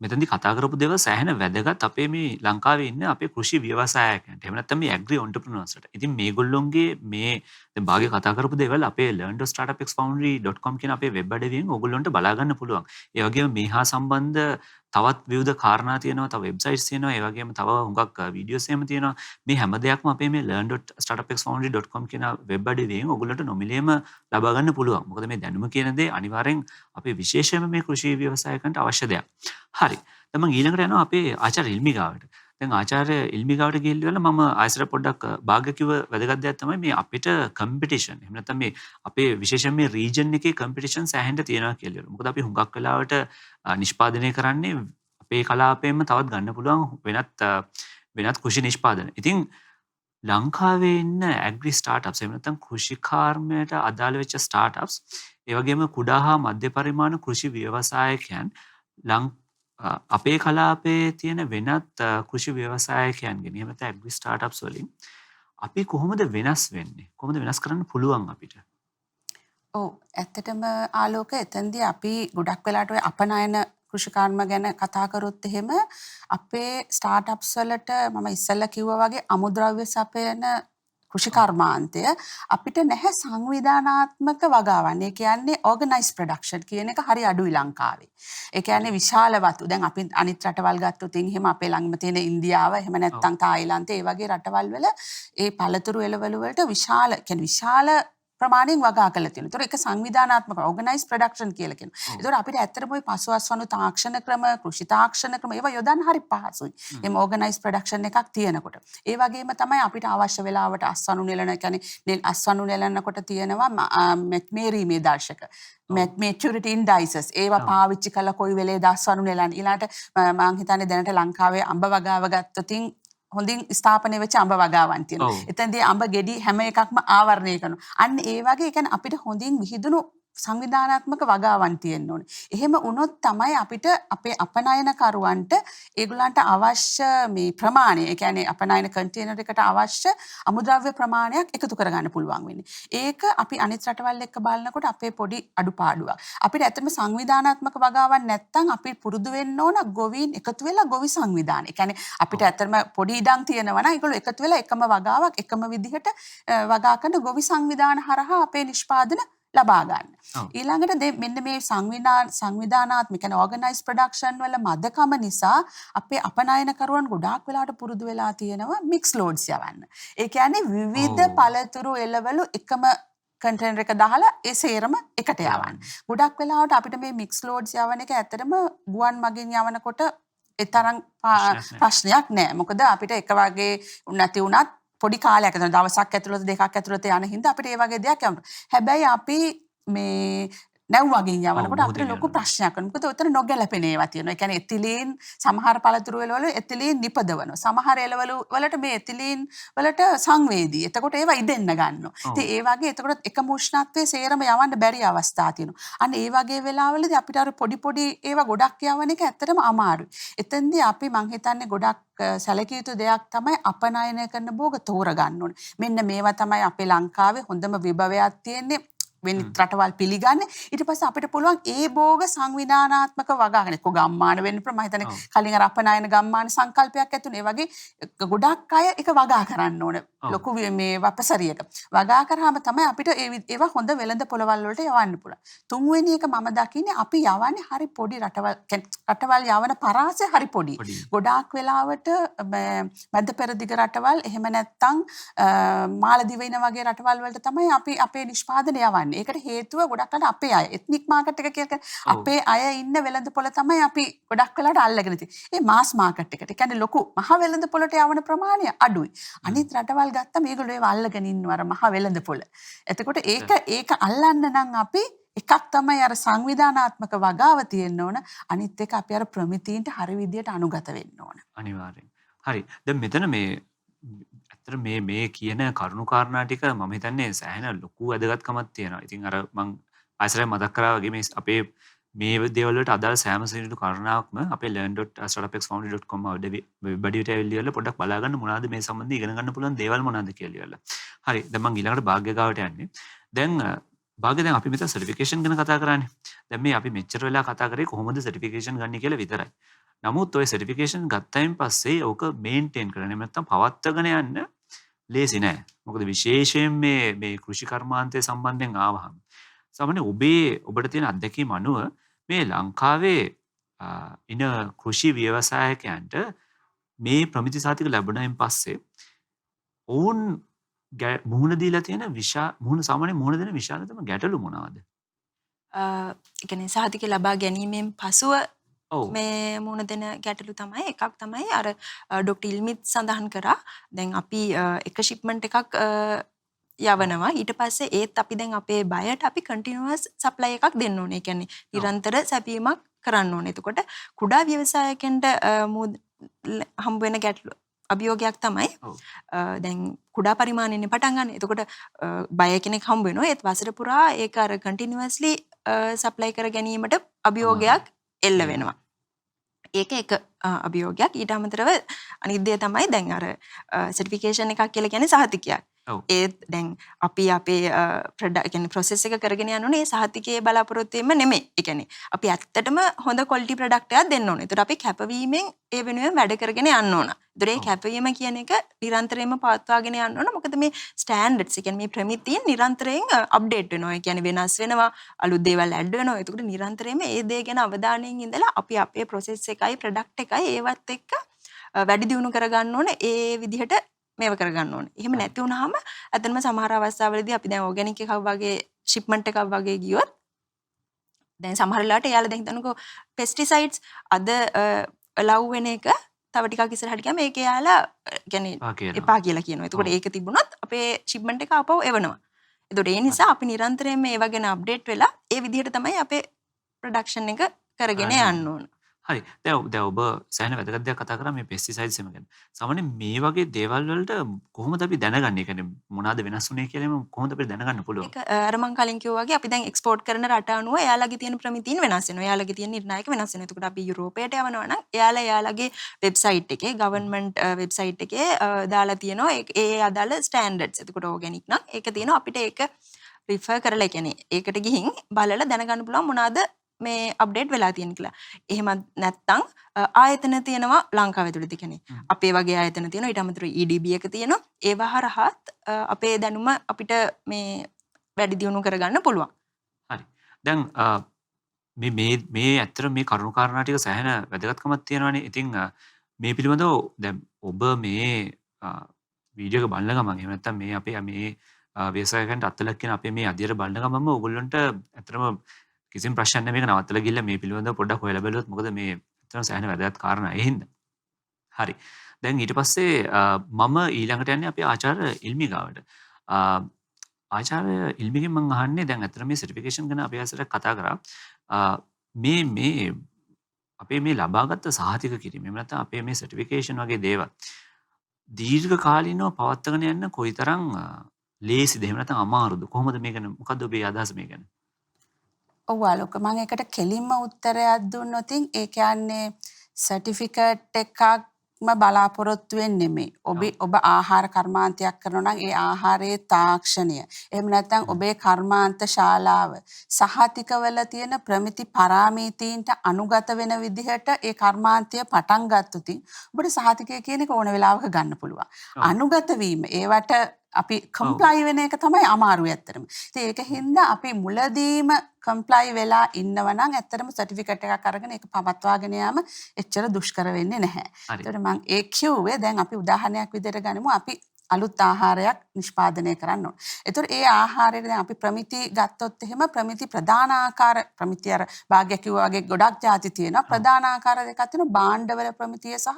මෙතනදී කතා කරපු දේවල් සෑහෙන වැදගත් අපේ මේ ලංකාවේ ඉන්න අපේ කෘෂි ව්‍යවසායකයන්ට. එහෙම නැත්නම් මේ ඇග්‍රි ඔන්ටර්ප්‍රිනර්ස්ට. ඉතින් මේගොල්ලොන්ගේ මේ දැන් භාග්‍ය කතා කරපු දේවල් අපේ learn.startupxfoundry.com කියන අපේ වෙබ් අඩවියෙන් ඕගොල්ලන්ට බලා ගන්න පුළුවන්. ඒ වගේම මේ හා සම්බන්ධ තවත් විවිධ කාරණා තියෙනවා, තව වෙබ්සයිට්ස් තියෙනවා, ඒ වගේම තව හුඟක් වීඩියෝස් එහෙම තියෙනවා. මේ හැම දෙයක්ම අපේ මේ learn.startupxfoundry.com කියන වෙබ් අඩවියෙන් ඕගොල්ලන්ට නොමිලේම ලබා ගන්න පුළුවන්. මොකද මේ දැනුම කියන දේ අනිවාර්යෙන් අපේ විශේෂයෙන්ම මේ කෘෂි ව්‍යවසායකයන්ට අවශ්‍ය දෙයක්. හරි. දැන් මම ඊළඟට යනවා අපේ ආචාර්ය ඉල්මි ගාවට. දැන් ආචාර්ය ඉල්මි ගාවට ගිහිල්ලා මම ආයසර පොඩ්ඩක් භාග්‍ය කිව්ව වැදගත් දෙයක් තමයි මේ අපිට කම්පිටිෂන්. එහෙම නැත්නම් මේ අපේ විශේෂයෙන් මේ රීජන් එකේ කම්පිටිෂන් සෑහෙන්න තියෙනවා කියලා. මොකද අපි හුඟක් වෙලාවට නිෂ්පාදනය කරන්නේ අපේ කලාපයෙන්ම තවත් ගන්න පුළුවන් වෙනත් කෘෂි නිෂ්පාදන. ඉතින් ලංකාවේ ඉන්න ඇග්‍රි ස්ටාර්ට්අප්ස් එහෙම නැත්නම් කෘෂිකාර්මයට අදාළ වෙච්ච ස්ටාර්ට්අප්ස් ඒ වගේම කුඩා හා මධ්‍ය පරිමාණ කෘෂි ව්‍යවසායකයන් අපේ කලාපයේ තියෙන වෙනත් කෘෂි ව්‍යවසායකයන්ගෙන් එහෙම නැත්නම් ඇග්‍රි ස්ටාර්ට්අප්ස් වලින් අපි කොහොමද වෙනස් වෙන්නේ? කොහොමද වෙනස් කරන්න පුළුවන් අපිට? ඔව් ඇත්තටම ආලෝක එතෙන්දී අපි ගොඩක් වෙලාට ඔය අපනයන කෘෂිකාර්ම ගැන කතා කරොත් එහෙම අපේ ස්ටාර්ට්අප්ස් වලට මම ඉස්සෙල්ලා කිව්වා වගේ අමුද්‍රව්‍ය සපයන කෘෂිකර්මාන්තය අපිට නැහැ සංවිධානාත්මක වගාවන්. ඒ කියන්නේ ඕගනයිස් ප්‍රොඩක්ෂන් කියන එක හරි අඩුයි ලංකාවේ. ඒ කියන්නේ විශාල වතු. දැන් අපි අනිත් රටවල් ගත්තොත් එහෙම අපේ ළඟම තියෙන ඉන්දියාව එහෙම නැත්නම් තායිලන්තේ ඒ වගේ රටවල් වල ඒ පළතුරු එළවලු වලට විශාල ප්‍රමාණයෙන් වගා කරලා තියෙනවා. ඒතර ඒක සංවිධානාත්මක ඕගනයිස් ප්‍රොඩක්ෂන් කියලා කියනවා. ඒතර අපිට ඇත්තටම ওই පසුඅස්වනු තාක්ෂණ ක්‍රම, කෘෂි තාක්ෂණ ක්‍රම ඒවා යොදන්න හරි පහසුයි. එම් ඕගනයිස් ප්‍රොඩක්ෂන් එකක් තියෙනකොට. ඒ වගේම තමයි අපිට අවශ්‍ය වෙලාවට අස්වනු නෙලන කියන්නේ අස්වනු නෙලනකොට තියෙනවා මේරීමේ දර්ශක. maturity indices ඒවා පාවිච්චි කළා කොයි වෙලේ දස්වනු නෙලන. ඊළාට මම හිතන්නේ දැනට ලංකාවේ අඹ වගාව ගත්තොතින් හොඳින් ස්ථාපනය වෙච්ච අඹ වගාවන් තියෙනවා. එතනදී අඹ ගෙඩි හැම එකක්ම ආවරණය කරනවා. අන්න ඒ වගේ කියන්නේ අපිට හොඳින් විහිදුණු සංවිධානාත්මක වගාවන් තියෙන්න ඕනේ. එහෙම වුණොත් තමයි අපිට අපේ අපනයනකරුවන්ට ඒගොල්ලන්ට අවශ්‍ය මේ ප්‍රමාණය, ඒ කියන්නේ අපනයන කන්ටේනර් එකට අවශ්‍ය අමුද්‍රව්‍ය ප්‍රමාණයක් එකතු කරගන්න පුළුවන් වෙන්නේ. ඒක අපි අනිත් රටවල් එක්ක බලනකොට අපේ පොඩි අඩුපාඩුවක්. අපිට ඇත්තටම සංවිධානාත්මක වගාවන් නැත්තම් අපි පුරුදු වෙන්න ඕන ගොවීන් එකතු වෙලා ගොවි සංවිධාන. ඒ කියන්නේ අපිට ඇත්තටම පොඩි ඉඩම් තියෙනවා නම් ඒගොල්ලෝ එකතු වෙලා එකම වගාවක් එකම විදිහට වගා කරන ගොවි සංවිධාන හරහා අපේ නිෂ්පාදන ලබා ගන්න. ඊළඟට මෙන්න මේ සංවිධානාත්මක කියන්නේ ඕගනයිස් ප්‍රොඩක්ෂන් වල මදකම නිසා අපේ අපනයනකරුවන් ගොඩාක් වෙලාවට පුරුදු වෙලා තියෙනවා මික්ස් ලෝඩ්ස් යවන්න. ඒ කියන්නේ විවිධ පළතුරු එළවලු එකම කන්ටේනර් එක දාලා ඒ සේරම එකට යවන්න. ගොඩක් වෙලාවට අපිට මේ මික්ස් ලෝඩ්ස් යවන එක ඇත්තටම ගුවන් මගින් යවනකොට ඒ තරම් ප්‍රශ්නයක් නෑ. මොකද අපිට එක වගේ නැති වුණත් පොඩි කාලයක් ඇතුළත දවසක් ඇතුළත දෙකක් ඇතුළත යන හින්දා අපිට ඒ වගේ දෙයක් යවන්න. හැබැයි අපි මේ නැව් වගේ යවනකොට අපිට ලොකු ප්‍රශ්නයක් වෙනවා. මොකද උතන නොගැලපෙන ඒවා තියෙනවා. ඒ කියන්නේ එතිලීන් සමහර පළතුරු වල එතිලීන් නිපදවනවා. සමහර එළවලු වලට මේ එතිලීන් වලට සංවේදී. එතකොට ඒවා ඉදෙන්න ගන්නවා. ඉතින් ඒ වගේ එතකොට එකම උෂ්ණත්වයේ සේරම යවන්න බැරි අවස්ථා තියෙනවා. අන්න ඒ වගේ වෙලාවලදී අපිට අර පොඩි ඒවා ගොඩක් යවන එක ඇත්තටම අමාරුයි. එතෙන්දී අපි මං හිතන්නේ ගොඩක් සැලකිය යුතු දෙයක් තමයි අපනයනය කරන භෝග තෝරගන්න ඕනේ. මෙන්න මේවා තමයි අපේ ලංකාවේ හොඳම විභවයක් තියෙන්නේ. වෙනත් රටවල් පිළිගන්නේ. ඊට පස්සේ අපිට පුළුවන් ඒ භෝග සංවිධානාත්මක වගාගෙන එක්ක ගම්මාන වෙන්න පුළුවන්. මම හිතන්නේ කලින් අර අපනයන ගම්මාන සංකල්පයක් ඇතුනේ. ඒ වගේ ගොඩක් අය ඒක වගා කරන්න ඕන. ලොකු මේ වපසරියක. වගා කරාම තමයි අපිට ඒවා හොඳ වෙළඳ පොළවල් වලට යවන්න පුළුවන්. තුන්වෙනි එක මම දකින්නේ අපි යවන්නේ හරි පොඩි රටවල් යවන පරාසය හරි පොඩි. ගොඩාක් වෙලාවට මැද පෙරදිග රටවල් එහෙම නැත්නම් මාලදිවයින වගේ රටවල් වලට තමයි අපි අපේ නිෂ්පාදනය යවන්නේ. ඒකට හේතුව ගොඩක් වෙලාවට අපේ අය එත්නික් මාකට් එක කියලා අපේ අය ඉන්න වෙළඳ පොළ තමයි අපි ගොඩක් වෙලාවට අල්ලගෙන තියෙන්නේ. ඒ මාස් මාකට් එකට. ඒ කියන්නේ ලොකු මහ වෙළඳ පොළට යවන ප්‍රමාණය අඩුයි. අනිත් රටවල් ගත්තා මේගොල්ලෝ ඒව අල්ලගෙන ඉන්නවා අර මහ වෙළඳ පොළ. එතකොට ඒක අල්ලන්න නම් අපි එකක් තමයි අර සංවිධානාත්මක වගාව තියෙන්න ඕන. අනිත් එක අපි අර ප්‍රමිතීන්ට හරි විදියට අනුගත වෙන්න ඕන. අනිවාර්යෙන්. හරි. දැන් මෙතන මේ කියන කරුණු කාරණා ටික මම හිතන්නේ සෑහෙන ලොකු වැදගත්කමක් තියෙනවා. ඉතින් අර මං ආයෙත් මතක් කරා වගේ මේ අපේ මේ දේවල් වලට අදාළ සෑම සිනිඩු කාරණාවක්ම අපේ learn.startupxfoundry.com වෙබ්බඩියට ඇවිල්ලා පොඩ්ඩක් බලා ගන්න මොනවද මේ සම්බන්ධයෙන් ඉගෙන ගන්න පුළුවන් දේවල් මොනවද කියලා ඉවරලා. හරි. දැන් මං ඊළඟට භාග්‍ය ගාවට යන්නේ. දැන් භාග්‍ය අපි මෙතන සර්ටිෆිකේෂන් ගැන කතා කරානේ. දැන් මේ අපි මෙච්චර වෙලා කතා කරේ කොහොමද සර්ටිෆිකේෂන් ගන්න කියලා විතරයි. නමුත් ඔය සර්ටිෆිකේෂන් ගත්තයින් පස්සේ ඕක මේන්ටේන් කරන්න නැත්නම් පවත්වාගෙන යන්න ලේසි නෑ. මොකද විශේෂයෙන් මේ කෘෂි කර්මාන්තය සම්බන්ධයෙන් ආවහම සාමාන්‍ය ඔබට තියෙන අත්දැකීම් අනුව මේ ලංකාවේ ඉන කෘෂි ව්‍යවසායකයන්ට මේ ප්‍රමිති සහතික ලැබුණයින් පස්සේ ඔවුන් මුහුණ දීලා තියෙන සාමාන්‍ය මුහුණ දෙන විශාලතම ගැටලු මොනවාද? ඒ කියන්නේ සහතික ලබා ගැනීමෙන් පසුව මේ මුණ දෙන ගැටලු තමයි එකක් තමයි අර ඩොක්ටර් ඉල්මිත් සඳහන් කරා. දැන් අපි එක ෂිප්මන්ට් එකක් යවනවා. ඊට පස්සේ ඒත් අපි දැන් අපේ බයට අපි කන්ටිනියුවස් සප්ලයි එකක් දෙන්න ඕනේ. ඒ කියන්නේ නිරන්තර සැපීමක් කරන්න ඕනේ. එතකොට කුඩා ව්‍යවසායකයන්ට හම්බ වෙන ගැටලු අභියෝගයක් තමයි දැන් කුඩා පරිමාණයෙන් පටන් ගන්න. එතකොට බය කෙනෙක් හම්බ වෙනවා. ඒත් වසර පුරා ඒක අර කන්ටිනියුවස්ලි සප්ලයි කර ගැනීමට අභියෝගයක් එල්ල වෙනවා. ඒක එක අභියෝගයක්. ඊට අමතරව අනිත් දේ තමයි දැන් අර සර්ටිෆිකේෂන් එකක් කියලා කියන්නේ සහතිකයක්. ඒත් දැන් අපි අපේ ප්‍රොසෙස් එක කරගෙන යන්න ඕනේ ඒ සහතිකයේ බලාපොරොත්තු වෙන්න නෙමෙයි. ඒ කියන්නේ අපි ඇත්තටම හොඳ ක්වොලිටි ප්‍රොඩක්ට් එකක් දෙන්න ඕනේ. ඒතර අපි කැපවීමෙන් ඒ වෙනුවෙන් වැඩ කරගෙන යන්න ඕන. ඒතර ඒ කැපවීම කියන එක නිරන්තරයෙන්ම පවත්වාගෙන යන්න ඕන. මොකද මේ ස්ටෑන්ඩඩ්ස්, ඒ කියන්නේ මේ ප්‍රමිතියන් නිරන්තරයෙන් අප්ඩේට් වෙනවා. ඒ කියන්නේ වෙනස් වෙනවා, අලුත් දේවල් ඇඩ් වෙනවා. ඒකට නිරන්තරයෙන්ම ඒ දේ ගැන අවධානයෙන් ඉඳලා අපි අපේ ප්‍රොසෙස් එකයි ප්‍රොඩක්ට් එකයි ඒවත් එක්ක වැඩි දියුණු කරගන්න ඕනේ. ඒ විදිහට මේව කරගන්න ඕනේ. එහෙම නැති වුනහම අතනම සමහර අවස්ථාවලදී අපි දැන් ඕගැනික් එකක් වගේ ෂිප්මන්ට් එකක් වගේ ගියොත් දැන් සමහර වෙලාවට එයාලා දැන් හිතන්නකෝ පෙස්ටිසයිඩ්ස් අද ලව් වෙන එක තව ටිකක් ඉස්සරහට ගියාම ඒක එයාලා කියන්නේ එපා කියලා කියනවා. එතකොට ඒක තිබුණොත් අපේ ෂිප්මන්ට් එක ආපහු එවනවා. එතකොට ඒ නිසා අපි නිරන්තරයෙන්ම ඒව ගැන අප්ඩේට් වෙලා ඒ විදිහට තමයි අපේ ප්‍රොඩක්ෂන් එක කරගෙන යන්න ඕන. හරි. දැන් ඔබ සෑහෙන වැදගත් දෙයක් කතා කරා මේ පෙස්ටිසයිඩ්ස් එහෙම ගැන. සාමාන්‍යයෙන් මේ වගේ දේවල් වලට කොහොමද අපි දැනගන්නේ? ඒ කියන්නේ මොනවාද වෙනස් වුනේ කියලා එහෙම කොහොමද අපිට දැනගන්න පුළුවන්? ඒක අර මං කලින් කිව්වා වගේ අපි දැන් එක්ස්පෝර්ට් කරන රට අනුව එයාලගේ තියෙන ප්‍රමිතීන් වෙනස් වෙනවා. එයාලගේ තියෙන නිර්ණායක වෙනස් වෙනවා. එතකොට අපි යුරෝපයට යවනවා නම් එයාලගේ වෙබ්සයිට් එකේ ගවර්න්මන්ට් වෙබ්සයිට් එකේ දාලා තියෙනවා ඒ අදාළ ස්ටෑන්ඩඩ්ස්. එතකොට ඕගැනික් නම් ඒක තියෙනවා අපිට ඒක රිෆර් කරලා කියන්නේ ඒකට ගිහින් බලලා දැනගන්න පුළුවන් මොනවාද මේ අප්ඩේට් වෙලා තියෙන කියලා. එහෙම නැත්නම් ආයතන තියෙනවා ලංකාවේ තුලද කියන්නේ. අපේ වගේ ආයතන තියෙනවා. ඊට අමතරව EDB එක තියෙනවා. ඒවා හරහාත් අපේ දැනුම අපිට මේ වැඩි දියුණු කරගන්න පුළුවන්. හරි. දැන් මේ ඇත්තට මේ කරුණු කාරණා ටික සෑහෙන වැදගත්කමක් තියෙනවානේ. ඉතින් මේ පිළිබඳව දැන් ඔබ මේ වීඩියෝ එක බලන ගමන් එහෙම නැත්නම් මේ අපේ මේ ව්‍යවසායකයන්ට අත්ලක් කියන අපේ මේ අධ්‍යයන බලන ගමන්ම ඕගොල්ලන්ට ඇත්තටම කිසිම ප්‍රශ්නයක් නැහැ මේක නවත්තලා ගිහලා මේ පිළිබඳව පොඩ්ඩක් හොයලා බලුවොත් මොකද මේ ඇත්තටම සෑහෙන වැදගත් කාරණා ඒ හින්දා. හරි. දැන් ඊට පස්සේ මම ඊළඟට යන්නේ අපේ ආචාර්ය ඉල්මි ගාවට. ආචාර්ය ඉල්මිගෙන් මම අහන්නේ දැන් ඇත්තට මේ සර්ටිෆිකේෂන් ගැන අපි ඇසට කතා කරා. මේ අපේ මේ ලබාගත් සහතික කිරීම එහෙම නැත්නම් අපේ මේ සර්ටිෆිකේෂන් වගේ දේවල් දීර්ඝ කාලීනව පවත්වාගෙන යන්න කොයිතරම් ලේසිද එහෙම නැත්නම් අමාරුද? කොහොමද මේක මොකද්ද ඔබේ අදහස මේ ගැන? ඔව් ආලෝක මම ඒකට කෙලින්ම උත්තරයක් දුන්නොත් ඒ කියන්නේ සර්ටිෆිකේට් එකක්ම බලාපොරොත්තු වෙන්නේ නෙමෙයි. ඔබ ආහාර කර්මාන්තයක් කරනවා නම් ඒ ආහාරයේ තාක්ෂණය. එහෙම නැත්නම් ඔබේ කර්මාන්ත ශාලාව සහතිකවල තියෙන ප්‍රමිති පරාමීතීන්ට අනුගත වෙන විදිහට ඒ කර්මාන්තය පටන් ගත්තොත් ඔබට සහතිකය කියන එක ඕන වෙලාවක ගන්න පුළුවන්. අනුගත වීම ඒවට අපි කම්ප්ලයි වෙන එක තමයි අමාරු ඇත්තටම. ඉතින් ඒක හින්දා අපි මුලදීම කම්ප්ලයි වෙලා ඉන්නවා නම් ඇත්තටම සර්ටිෆිකේට් එකක් අරගෙන ඒක පවත්වාගෙන යාම එච්චර දුෂ්කර වෙන්නේ නැහැ. ඒතකොට මම ඒ කිව්වේ දැන් අපි උදාහරණයක් විදිහට ගනිමු අපි අලුත් ආහාරයක් නිෂ්පාදනය කරන්න ඕන. ඒතකොට ඒ ආහාරයට දැන් අපි ප්‍රමිති ගත්තොත් එහෙම ප්‍රමිති ප්‍රධාන ආකාර ප්‍රමිති අර භාග්‍ය කිව්වා වගේ ගොඩක් ಜಾති තියෙනවා. ප්‍රධාන ආකාර දෙකක් තියෙනවා භාණ්ඩවල ප්‍රමිතිය සහ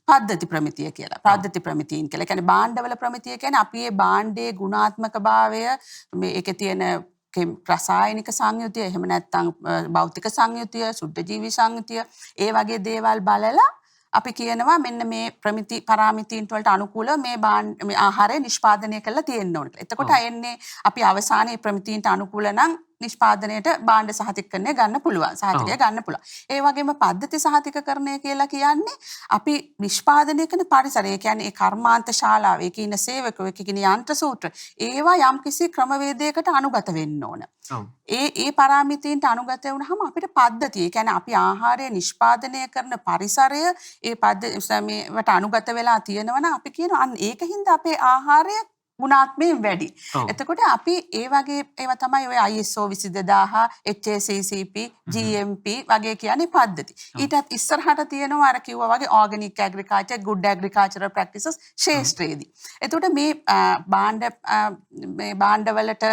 පද්ධති ප්‍රමිතිය කියලා. පද්ධති ප්‍රමිතීන් කියලා. ඒ කියන්නේ භාණ්ඩවල ප්‍රමිතිය කියන්නේ අපි මේ භාණ්ඩයේ ගුණාත්මක භාවය මේ ඒකේ තියෙන රසායනික සංයුතිය එහෙම නැත්නම් භෞතික සංයුතිය, සුද්ධ ජීවි සංයුතිය ඒ වගේ දේවල් බලලා අපි කියනවා මෙන්න මේ ප්‍රමිති පරාමිතීන් වලට අනුකූලව මේ ආහාරය නිෂ්පාදනය කරලා තියෙන්න ඕන කියලා. එතකොට එන්නේ අපි අවසානයේ ප්‍රමිතීන්ට අනුකූල නම් නිෂ්පාදනයට භාණ්ඩ සහතිකකරණය ගන්න පුළුවන්. සහතිකය ගන්න පුළුවන්. ඒ වගේම පද්ධති සහතිකකරණය කියලා කියන්නේ අපි නිෂ්පාදනය කරන පරිසරය. ඒ කියන්නේ ඒ කර්මාන්ත ශාලාව, ඒකේ ඉන්න සේවකයෝ, ඒකේ ඉන්න යන්ත්‍ර සූත්‍ර ඒවා යම්කිසි ක්‍රමවේදයකට අනුගත වෙන්න ඕන. ඒ පරාමිතීන්ට අනුගත වුණාම අපිට පද්ධතිය, ඒ කියන්නේ අපි ආහාරය නිෂ්පාදනය කරන පරිසරය ඒ පද්ධතියට අනුගත වෙලා තියෙනවා නම් අපි කියනවා අන්න ඒකින්ද අපේ ආහාරය ගුණාත්මයෙන් වැඩි. එතකොට අපි ඒ වගේ ඒවා තමයි ඔය ISO 22000, HACCP, GMP වගේ කියන්නේ පද්ධති. ඊටත් ඉස්සරහට තියෙනවා අර කිව්වා වගේ organic agriculture, good agricultural practices ශේෂ්ත්‍රයේදී. එතකොට මේ භාණ්ඩවලට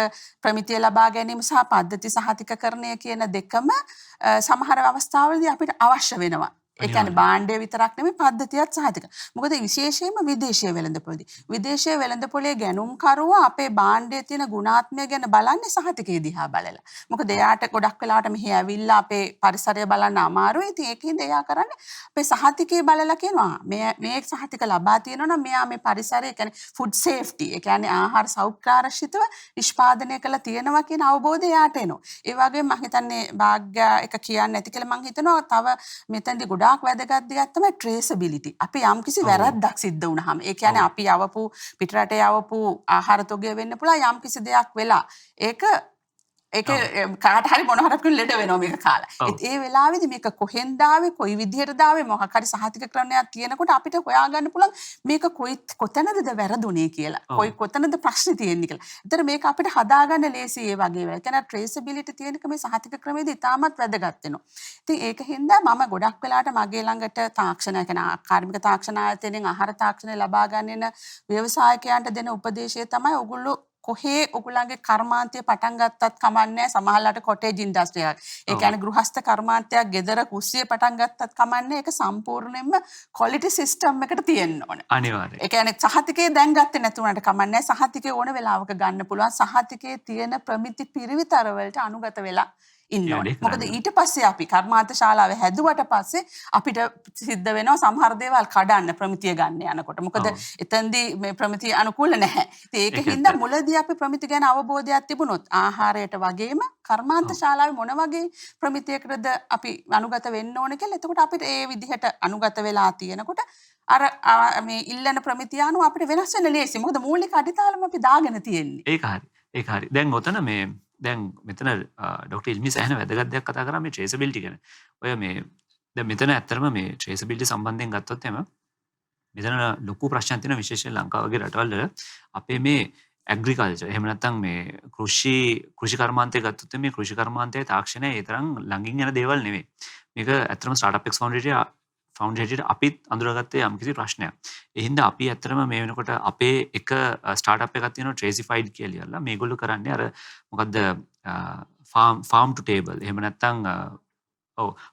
ප්‍රමිතිය ලබා ගැනීම සහ පද්ධති සහතිකකරණය කියන දෙකම සමහර අවස්ථාවලදී අපිට අවශ්‍ය වෙනවා. ඒ කියන්නේ භාණ්ඩය විතරක් නෙමෙයි පද්ධතියත් සහතික. මොකද විශේෂයෙන්ම විදේශීය වෙළඳපොළදී. විදේශීය වෙළඳපොළේ ගැනුම්කරුවා අපේ භාණ්ඩයේ තියෙන ගුණාත්මය ගැන බලන්නේ සහතිකයේ දිහා බලලා. මොකද එයාට ගොඩක් වෙලාවට මෙහි ඇවිල්ලා අපේ පරිසරය බලන්න අමාරුයි. ඉතින් ඒකින්ද එයා කරන්නේ අපේ සහතිකයේ බලලා කියනවා මේ සහතික ලබා තියෙනවා නම් මෙයා මේ පරිසරය කියන්නේ ෆුඩ් සේෆ්ටි. ඒ කියන්නේ ආහාර සෞඛ්‍යාරක්ෂිතව නිෂ්පාදනය කරලා තියෙනවා කියන අවබෝධය එයාට එනවා. ඒ වගේම මම හිතන්නේ භාග්‍ය එක කියන්නේ නැති කියලා මම හිතනවා තව මෙතනදී ගොඩාක් වැදගත් දෙයක් තමයි traceability. අපි යම්කිසි වැරද්දක් සිද්ධ වුණාම ඒ කියන්නේ අපි යවපු පිටරට යවපු ආහාර තොගය වෙන්න පුළුවන් යම්කිසි දෙයක් වෙලා ඒක ඒක කාට හරි මොන හරක් ලෙඩ වෙනවා මේක කාලා. ඔව්. ඒ වෙලාවේදී මේක කොහෙන්ද ආවේ කොයි විදිහටද ආවේ මොකක් හරි සහතික ක්‍රමයක් තියෙනකොට අපිට හොයාගන්න පුළුවන් මේක කොතැනද වැරදුනේ කියලා. ඔව්. කොතැනද ප්‍රශ්නේ තියෙන්නේ කියලා. ඒතර මේක අපිට හදාගන්න ලේසි ඒ වගේ වෙලාව. ඒ කියන්නේ ට්‍රේසබිලිටි තියෙනක මේ සහතික ක්‍රමයේදී ඉතාමත් වැදගත් වෙනවා. ඉතින් ඒක හින්දා මම ගොඩක් වෙලාවට මගේ ළඟට තාක්ෂණ කියන කාර්මික තාක්ෂණ ආයතනයෙන් ආහාර තාක්ෂණ ලබා ගන්න ව්‍යවසායකයන්ට දෙන උපදේශය තමයි ඔයගොල්ලෝ කොහේ ඔගොල්ලන්ගේ කර්මාන්තය පටන් ගත්තත් කමන්නේ සමහරලාට කොටේජ් ඉන්ඩස්ට්‍රි එකක්. ඒ කියන්නේ ගෘහස්ත කර්මාන්තයක් ගෙදර කුස්සිය පටන් ගත්තත් කමන්නේ ඒක සම්පූර්ණයෙන්ම ක්වොලිටි සිස්ටම් එකට තියෙන්න ඕනේ. අනිවාර්යයෙන්. ඒ කියන්නේ සහතිකේ දැන් ගත්තේ නැතුණාට කමන්නේ සහතිකේ ඕන වෙලාවක ගන්න පුළුවන්. සහතිකේ තියෙන ප්‍රමිති පිරිවිතර වලට අනුගත වෙලා ඉන්න ඕනේ. මොකද ඊට පස්සේ අපි කර්මාන්ත ශාලාව හැදුවට පස්සේ අපිට සිද්ධ වෙනවා සමහර දේවල් කඩන්න ප්‍රමිතිය ගන්න යනකොට. මොකද එතෙන්දී මේ ප්‍රමිතිය අනුකූල නැහැ. ඉතින් ඒක හින්දා මුලදී අපි ප්‍රමිති ගැන අවබෝධයක් තිබුණොත් ආහාරයට වගේම කර්මාන්ත ශාලාවේ මොන වගේ ප්‍රමිතියකටද අපි අනුගත වෙන්න ඕන කියලා. එතකොට අපිට ඒ විදිහට අනුගත වෙලා තියෙනකොට අර මේ ඉල්ලන ප්‍රමිතිය අනුව අපිට වෙනස් වෙන්න ලේසි. මොකද මූලික අඩිතාලම අපි දාගෙන තියෙන්නේ. ඒක හරි. ඒක හරි. දැන් ඔතන මේ දැන් මෙතන ඩොක්ටර් ඉල්මි සෑහෙන වැදගත් දෙයක් කතා කරා මේ ට්‍රේසබිලිටි ගැන. ඔය මේ දැන් මෙතන ඇත්තටම මේ ට්‍රේසබිලිටි සම්බන්ධයෙන් ගත්තොත් එම මෙතන ලොකු ප්‍රශ්නයක් තියෙනවා විශේෂයෙන් ලංකාව වගේ රටවල් වල අපේ මේ ඇග්‍රිකල්චර් එහෙම නැත්නම් මේ කෘෂි කර්මාන්තය ගත්තොත් මේ කෘෂි කර්මාන්තයේ තාක්ෂණය ඒ තරම් ළඟින් යන දේවල් නෙවෙයි. මේක ඇත්තටම ස්ටාර්ට්අප් එක්ස් ෆවුන්ඩේෂන් අපිත් අඳුරගත්තේ යම්කිසි ප්‍රශ්නයක්. ඒ හින්දා අපි ඇත්තටම මේ වෙනකොට අපේ එක ස්ටාර්ට්අප් එකක් තියෙනවා ට්‍රේසිෆයිඩ් කියලා. මේගොල්ලෝ කරන්නේ අර මොකද්ද ෆාම් ටු ටේබල්. එහෙම නැත්නම්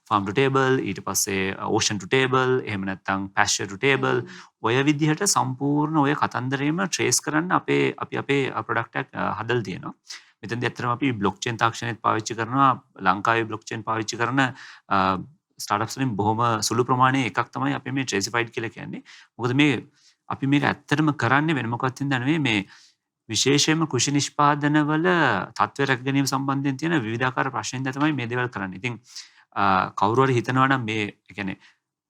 ෆාම් ටු ටේබල් ඊට පස්සේ ඕෂන් ටු ටේබල් එහෙම නැත්නම් පැස්චර් ටු ටේබල් ඔය විදිහට සම්පූර්ණ ඔය කතන්දරේම ට්‍රේස් කරන්න අපේ ප්‍රොඩක්ට් එකක් හදලා තියෙනවා. මෙතනදී ඇත්තටම අපි බ්ලොක්චේන් තාක්ෂණයත් පාවිච්චි කරනවා. ලංකාවේ බ්ලොක්චේන් පාවිච්චි කරන ස්ටාර්ට්අප්ස් වලින් බොහොම සුළු ප්‍රමාණයේ එකක් තමයි අපි මේ ට්‍රේසිෆයිඩ් කියලා කියන්නේ. මොකද මේ අපි මේක ඇත්තටම කරන්නේ වෙන මොකක්ද නෙවෙයි මේ විශේෂයෙන්ම කෘෂි නිෂ්පාදනවල තත්ත්ව රැක ගැනීම සම්බන්ධයෙන් තියෙන විවිධාකාර ප්‍රශ්න ඉදලා තමයි මේ දේවල් කරන්නේ. ඉතින් කවුරු හරි හිතනවා නම් මේ කියන්නේ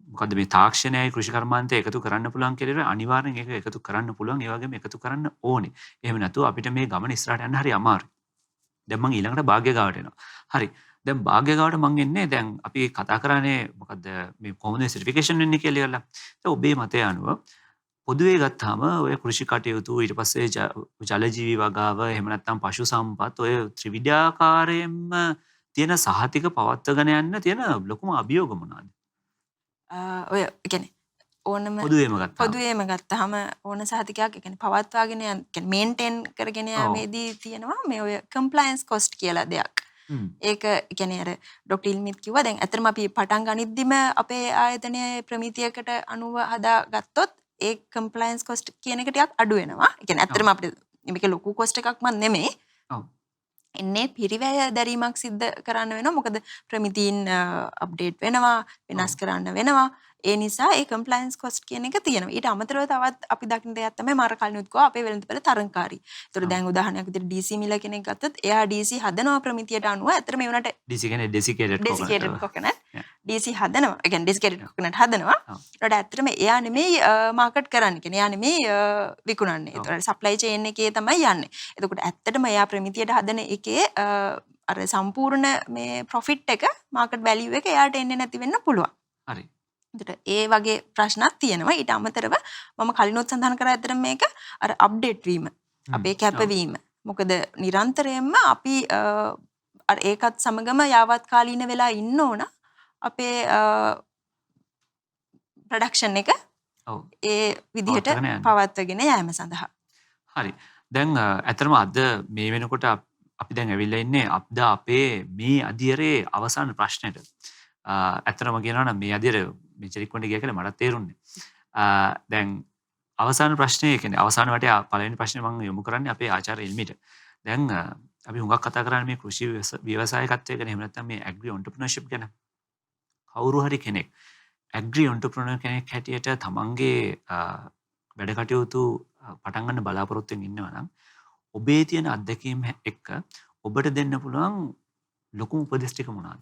මොකද්ද මේ තාක්ෂණයයි කෘෂි කර්මාන්තය එකතු කරන්න පුළුවන් කියලා අනිවාර්යෙන් ඒක එකතු කරන්න පුළුවන්. ඒ වගේම එකතු කරන්න ඕනේ. එහෙම නැතුව අපිට මේ ගමන ඉස්සරහට යන්න හරි අමාරුයි. දැන් මම ඊළඟට භාග්‍ය ගාවට එනවා. හරි. දැන් භාග්‍ය ගාවට මම එන්නේ දැන් අපි කතා කරන්නේ මොකද්ද මේ කොහොමද සර්ටිෆිකේෂන් වෙන්නේ කියලා ඉවරලා. දැන් ඔබේ මතය අනුව පොදුවේ ගත්තාම ඔය කෘෂි කටයුතු ඊට පස්සේ ජල ජීවි වගාව එහෙම නැත්නම් පශු සම්පත් ඔය ත්‍රිවිධාකාරයෙන්ම තියෙන සහතික පවත්වාගෙන යන්න තියෙන ලොකුම අභියෝග මොනවාද? ඔය කියන්නේ ඕනම පොදුවේම ගත්තාම ඕන සහතිකයක් කියන්නේ පවත්වාගෙන යන කියන්නේ මේන්ටේන් කරගෙන යාමේදී තියෙනවා මේ ඔය කම්ප්ලයන්ස් කොස්ට් කියලා දෙයක්. ඒක කියන්නේ අර ඩොක්ටර් ඉල්මිත් කිව්වා දැන් ඇත්තටම අපි පටන් ගනිද්දිම අපේ ආයතනයේ ප්‍රමිතියකට අනුව හදාගත්තොත් ඒ කම්ප්ලයන්ස් කොස්ට් කියන එක ටිකක් අඩු වෙනවා. ඒ කියන්නේ ඇත්තටම අපිට මේක ලොකු කොස්ට් එකක්ම නෙමෙයි. එන්නේ පිරිවැය දැරීමක් සිද්ධ කරන්න වෙනවා. මොකද ප්‍රමිතීන් අප්ඩේට් වෙනවා, වෙනස් කරන්න වෙනවා. ඒ නිසා ඒ කම්ප්ලයන්ස් කොස්ට් කියන එක තියෙනවා. ඊට අමතරව තවත් අපි දකින්න දෙයක් තමයි මාර කලිනුත් කිව්වා අපේ වෙළඳපොළ තරංකාරී. ඒතර දැන් උදාහරණයක් විදිහට DC මිල කෙනෙක් ගත්තොත් එයා DC හදනවා ප්‍රමිතියට අනුව. ඇත්තට මේ වුණාට DC කියන්නේ desiccated coconut. DC හදනවා. ඒ කියන්නේ desiccated coconut හදනවා. ඊට ඇත්තටම එයා නෙමෙයි මාකට් කරන්නේ. කියන්නේ එයා නෙමෙයි විකුණන්නේ. ඒතර සප්ලයි චේන් එකේ තමයි යන්නේ. එතකොට ඇත්තටම එයා ප්‍රමිතියට හදන එකේ අර සම්පූර්ණ මේ ප්‍රොෆිට් එක මාකට් වැලියු එක එයාට එන්නේ නැති වෙන්න පුළුවන්. හරි. ඒ වගේ ප්‍රශ්නක් තියෙනවා. ඊට අමතරව මම කලිනොත් සඳහන් කරා ඇත්තටම මේක අර අප්ඩේට් වීම. අපේ කැපවීම. මොකද නිරන්තරයෙන්ම අපි අර ඒකත් සමගම යාවත් කාලීන වෙලා ඉන්න ඕන අපේ ප්‍රොඩක්ෂන් එක ඒ විදිහට පවත්වාගෙන යෑම සඳහා. හරි. දැන් ඇත්තටම අද මේ වෙනකොට අපි දැන් ඇවිල්ලා ඉන්නේ අපේ මේ අධීරයේ අවසාන ප්‍රශ්නෙට. ඇත්තටම කියනවා නම් මේ අධීර මෙචරික් වන්ට ගියා කියලා මට තේරුන්නේ. දැන් අවසාන ප්‍රශ්නේ කියන්නේ අවසාන වටේ පළවෙනි ප්‍රශ්නේ මම යොමු කරන්නේ අපේ ආචාර්ය ඉල්මිට. දැන් අපි හුඟක් කතා කරන්නේ මේ කෘෂි ව්‍යවසායකත්වය ගැන එහෙම නැත්නම් මේ ඇග්‍රි ඔන්ටර්ප්‍රනර්ෂිප් ගැන. කවුරු හරි කෙනෙක් ඇග්‍රි ඔන්ටර්ප්‍රනර් කෙනෙක් හැටියට තමන්ගේ වැඩ කටයුතු පටන් ගන්න බලාපොරොත්තු වෙමින් ඉන්නවා නම් ඔබේ තියෙන අත්දැකීම් එක්ක ඔබට දෙන්න පුළුවන් ලොකුම උපදෙස් ටික මොනවාද?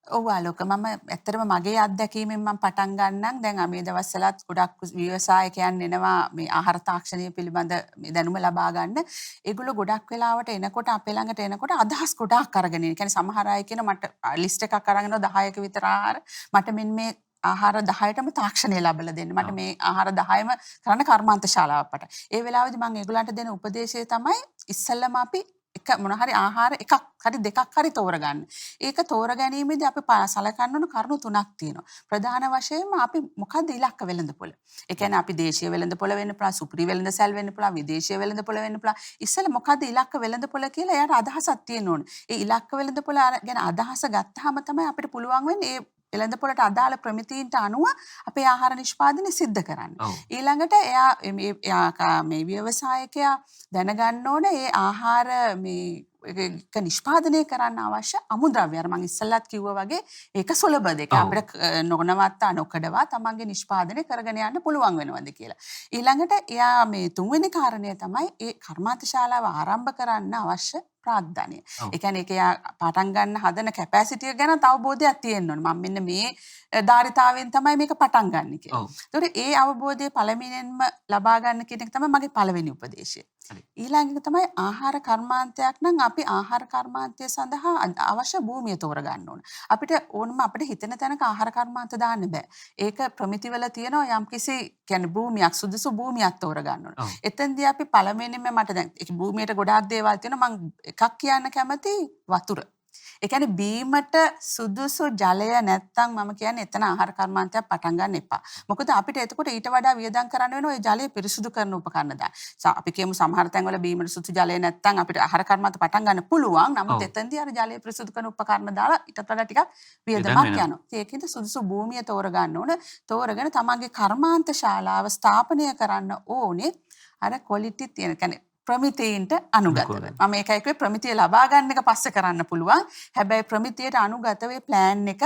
ඔව් ආලෝක මම ඇත්තටම මගේ අත්දැකීමෙන් මම පටන් ගන්නම් දැන් මේ දවස්වලත් ගොඩක් ව්‍යවසායකයන් එනවා මේ ආහාර තාක්ෂණය පිළිබඳ මේ දැනුම ලබා ගන්න. ඒගොල්ලෝ ගොඩක් වෙලාවට එනකොට අපේ ළඟට එනකොට අදහස් ගොඩාක් අරගෙන එන. කියන්නේ සමහර අය කියන මට ලිස්ට් එකක් අරගෙන 10ක විතර ආහාර මට මෙන්න මේ ආහාර 10ටම තාක්ෂණය ලැබලා දෙන්න. මට මේ ආහාර 10ම කරන්න කර්මාන්ත ශාලාවක් පට. ඒ වෙලාවේදී මම ඒගොල්ලන්ට දෙන උපදේශය තමයි ඉස්සෙල්ලම අපි එක මොන හරි ආහාර එකක් හරි දෙකක් හරි තෝරගන්න. ඒක තෝර ගැනීමේදී අපි සලකන්න ඕන කරුණු තුනක් තියෙනවා. ප්‍රධාන වශයෙන්ම අපි මොකද්ද ඉලක්ක වෙළඳපොළ. ඒ කියන්නේ අපි දේශීය වෙළඳපොළ වෙන්න පුළුවන්, සුපිරි වෙළඳසැල් වෙන්න පුළුවන්, විදේශීය වෙළඳපොළ වෙන්න පුළුවන්. ඉස්සෙල්ලා මොකද්ද ඉලක්ක වෙළඳපොළ කියලා එයාට අදහසක් තියෙන්න ඕන. ඒ ඉලක්ක වෙළඳපොළ ගැන අදහස ගත්තාම තමයි අපිට පුළුවන් වෙන්නේ ඒ වෙළඳපොළට අදාළ ප්‍රමිතීන්ට අනුව අපේ ආහාර නිෂ්පාදනය සිද්ධ කරන්න. ඊළඟට එයා මේ ව්‍යවසායකයා දැනගන්න ඕන ඒ ආහාර මේ නිෂ්පාදනය කරන්න අවශ්‍ය අමුද්‍රව්‍ය. අර මම ඉස්සෙල්ලත් කිව්වා වගේ ඒක සුලභ දෙක. අපිට නොනවත්තා නොකඩවා තමන්ගේ නිෂ්පාදනය කරගෙන යන්න පුළුවන් වෙනවද කියලා. ඊළඟට එයා මේ තුන්වෙනි කාරණය තමයි ඒ කර්මාන්ත ශාලාව ආරම්භ කරන්න අවශ්‍ය ප්‍රාග්ධනය. ඒ කියන්නේ ඒක යා පටන් ගන්න හදන කැපැසිටි ගැන අවබෝධයක් තියෙන්න ඕනේ. මම මෙන්න මේ ධාරිතාවෙන් තමයි මේක පටන් ගන්න කියලා. ඒතකොට ඒ අවබෝධය පළමුවෙන්ම ලබා ගන්න කියන එක තමයි මගේ පළවෙනි උපදේශය. ඊළඟ එක තමයි ආහාර කර්මාන්තයක් නම් අපි ආහාර කර්මාන්තය සඳහා අවශ්‍ය භූමිය තෝරගන්න ඕන. අපිට ඕනම අපිට හිතෙන තැනක ආහාර කර්මාන්ත දාන්න බෑ. ඒක ප්‍රමිතිවල තියෙනවා යම්කිසි කියන්නේ භූමියක් සුදුසු භූමියක් තෝරගන්න ඕන. එතෙන්දී අපි පළමුවෙන්ම මට දැන් ඒක භූමියට ගොඩාක් දේවල් තියෙනවා. මම එකක් කියන්න කැමති වතුර. ඒ කියන්නේ බීමට සුදුසු ජලය නැත්තම් මම කියන්නේ එතන ආහාර කර්මාන්තයක් පටන් ගන්න එපා. මොකද අපිට එතකොට ඊට වඩා වියදම් කරන්න වෙනවා ඒ ජලය පිරිසුදු කරන උපකරණ දාන්න. අපි කියමු සමහර තැන්වල බීමට සුදුසු ජලය නැත්තම් අපිට ආහාර කර්මාන්ත පටන් ගන්න පුළුවන්. නමුත් එතෙන්දී අර ජලය පිරිසුදු කරන උපකරණ දාලා ඊටත් වඩා ටිකක් වියදමක් යනවා. ඒකින්ද සුදුසු භූමිය තෝරගන්න ඕන. තෝරගෙන තමන්ගේ කර්මාන්ත ශාලාව ස්ථාපනය කරන්න ඕනේ. අර ක්වොලිටි තියෙන කියන්නේ ප්‍රමිතීන්ට අනුගතව. මම ඒකයි කිව්වේ ප්‍රමිතිය ලබා ගන්න එක පස්සේ කරන්න පුළුවන්. හැබැයි ප්‍රමිතියට අනුගතව ප්ලෑන් එක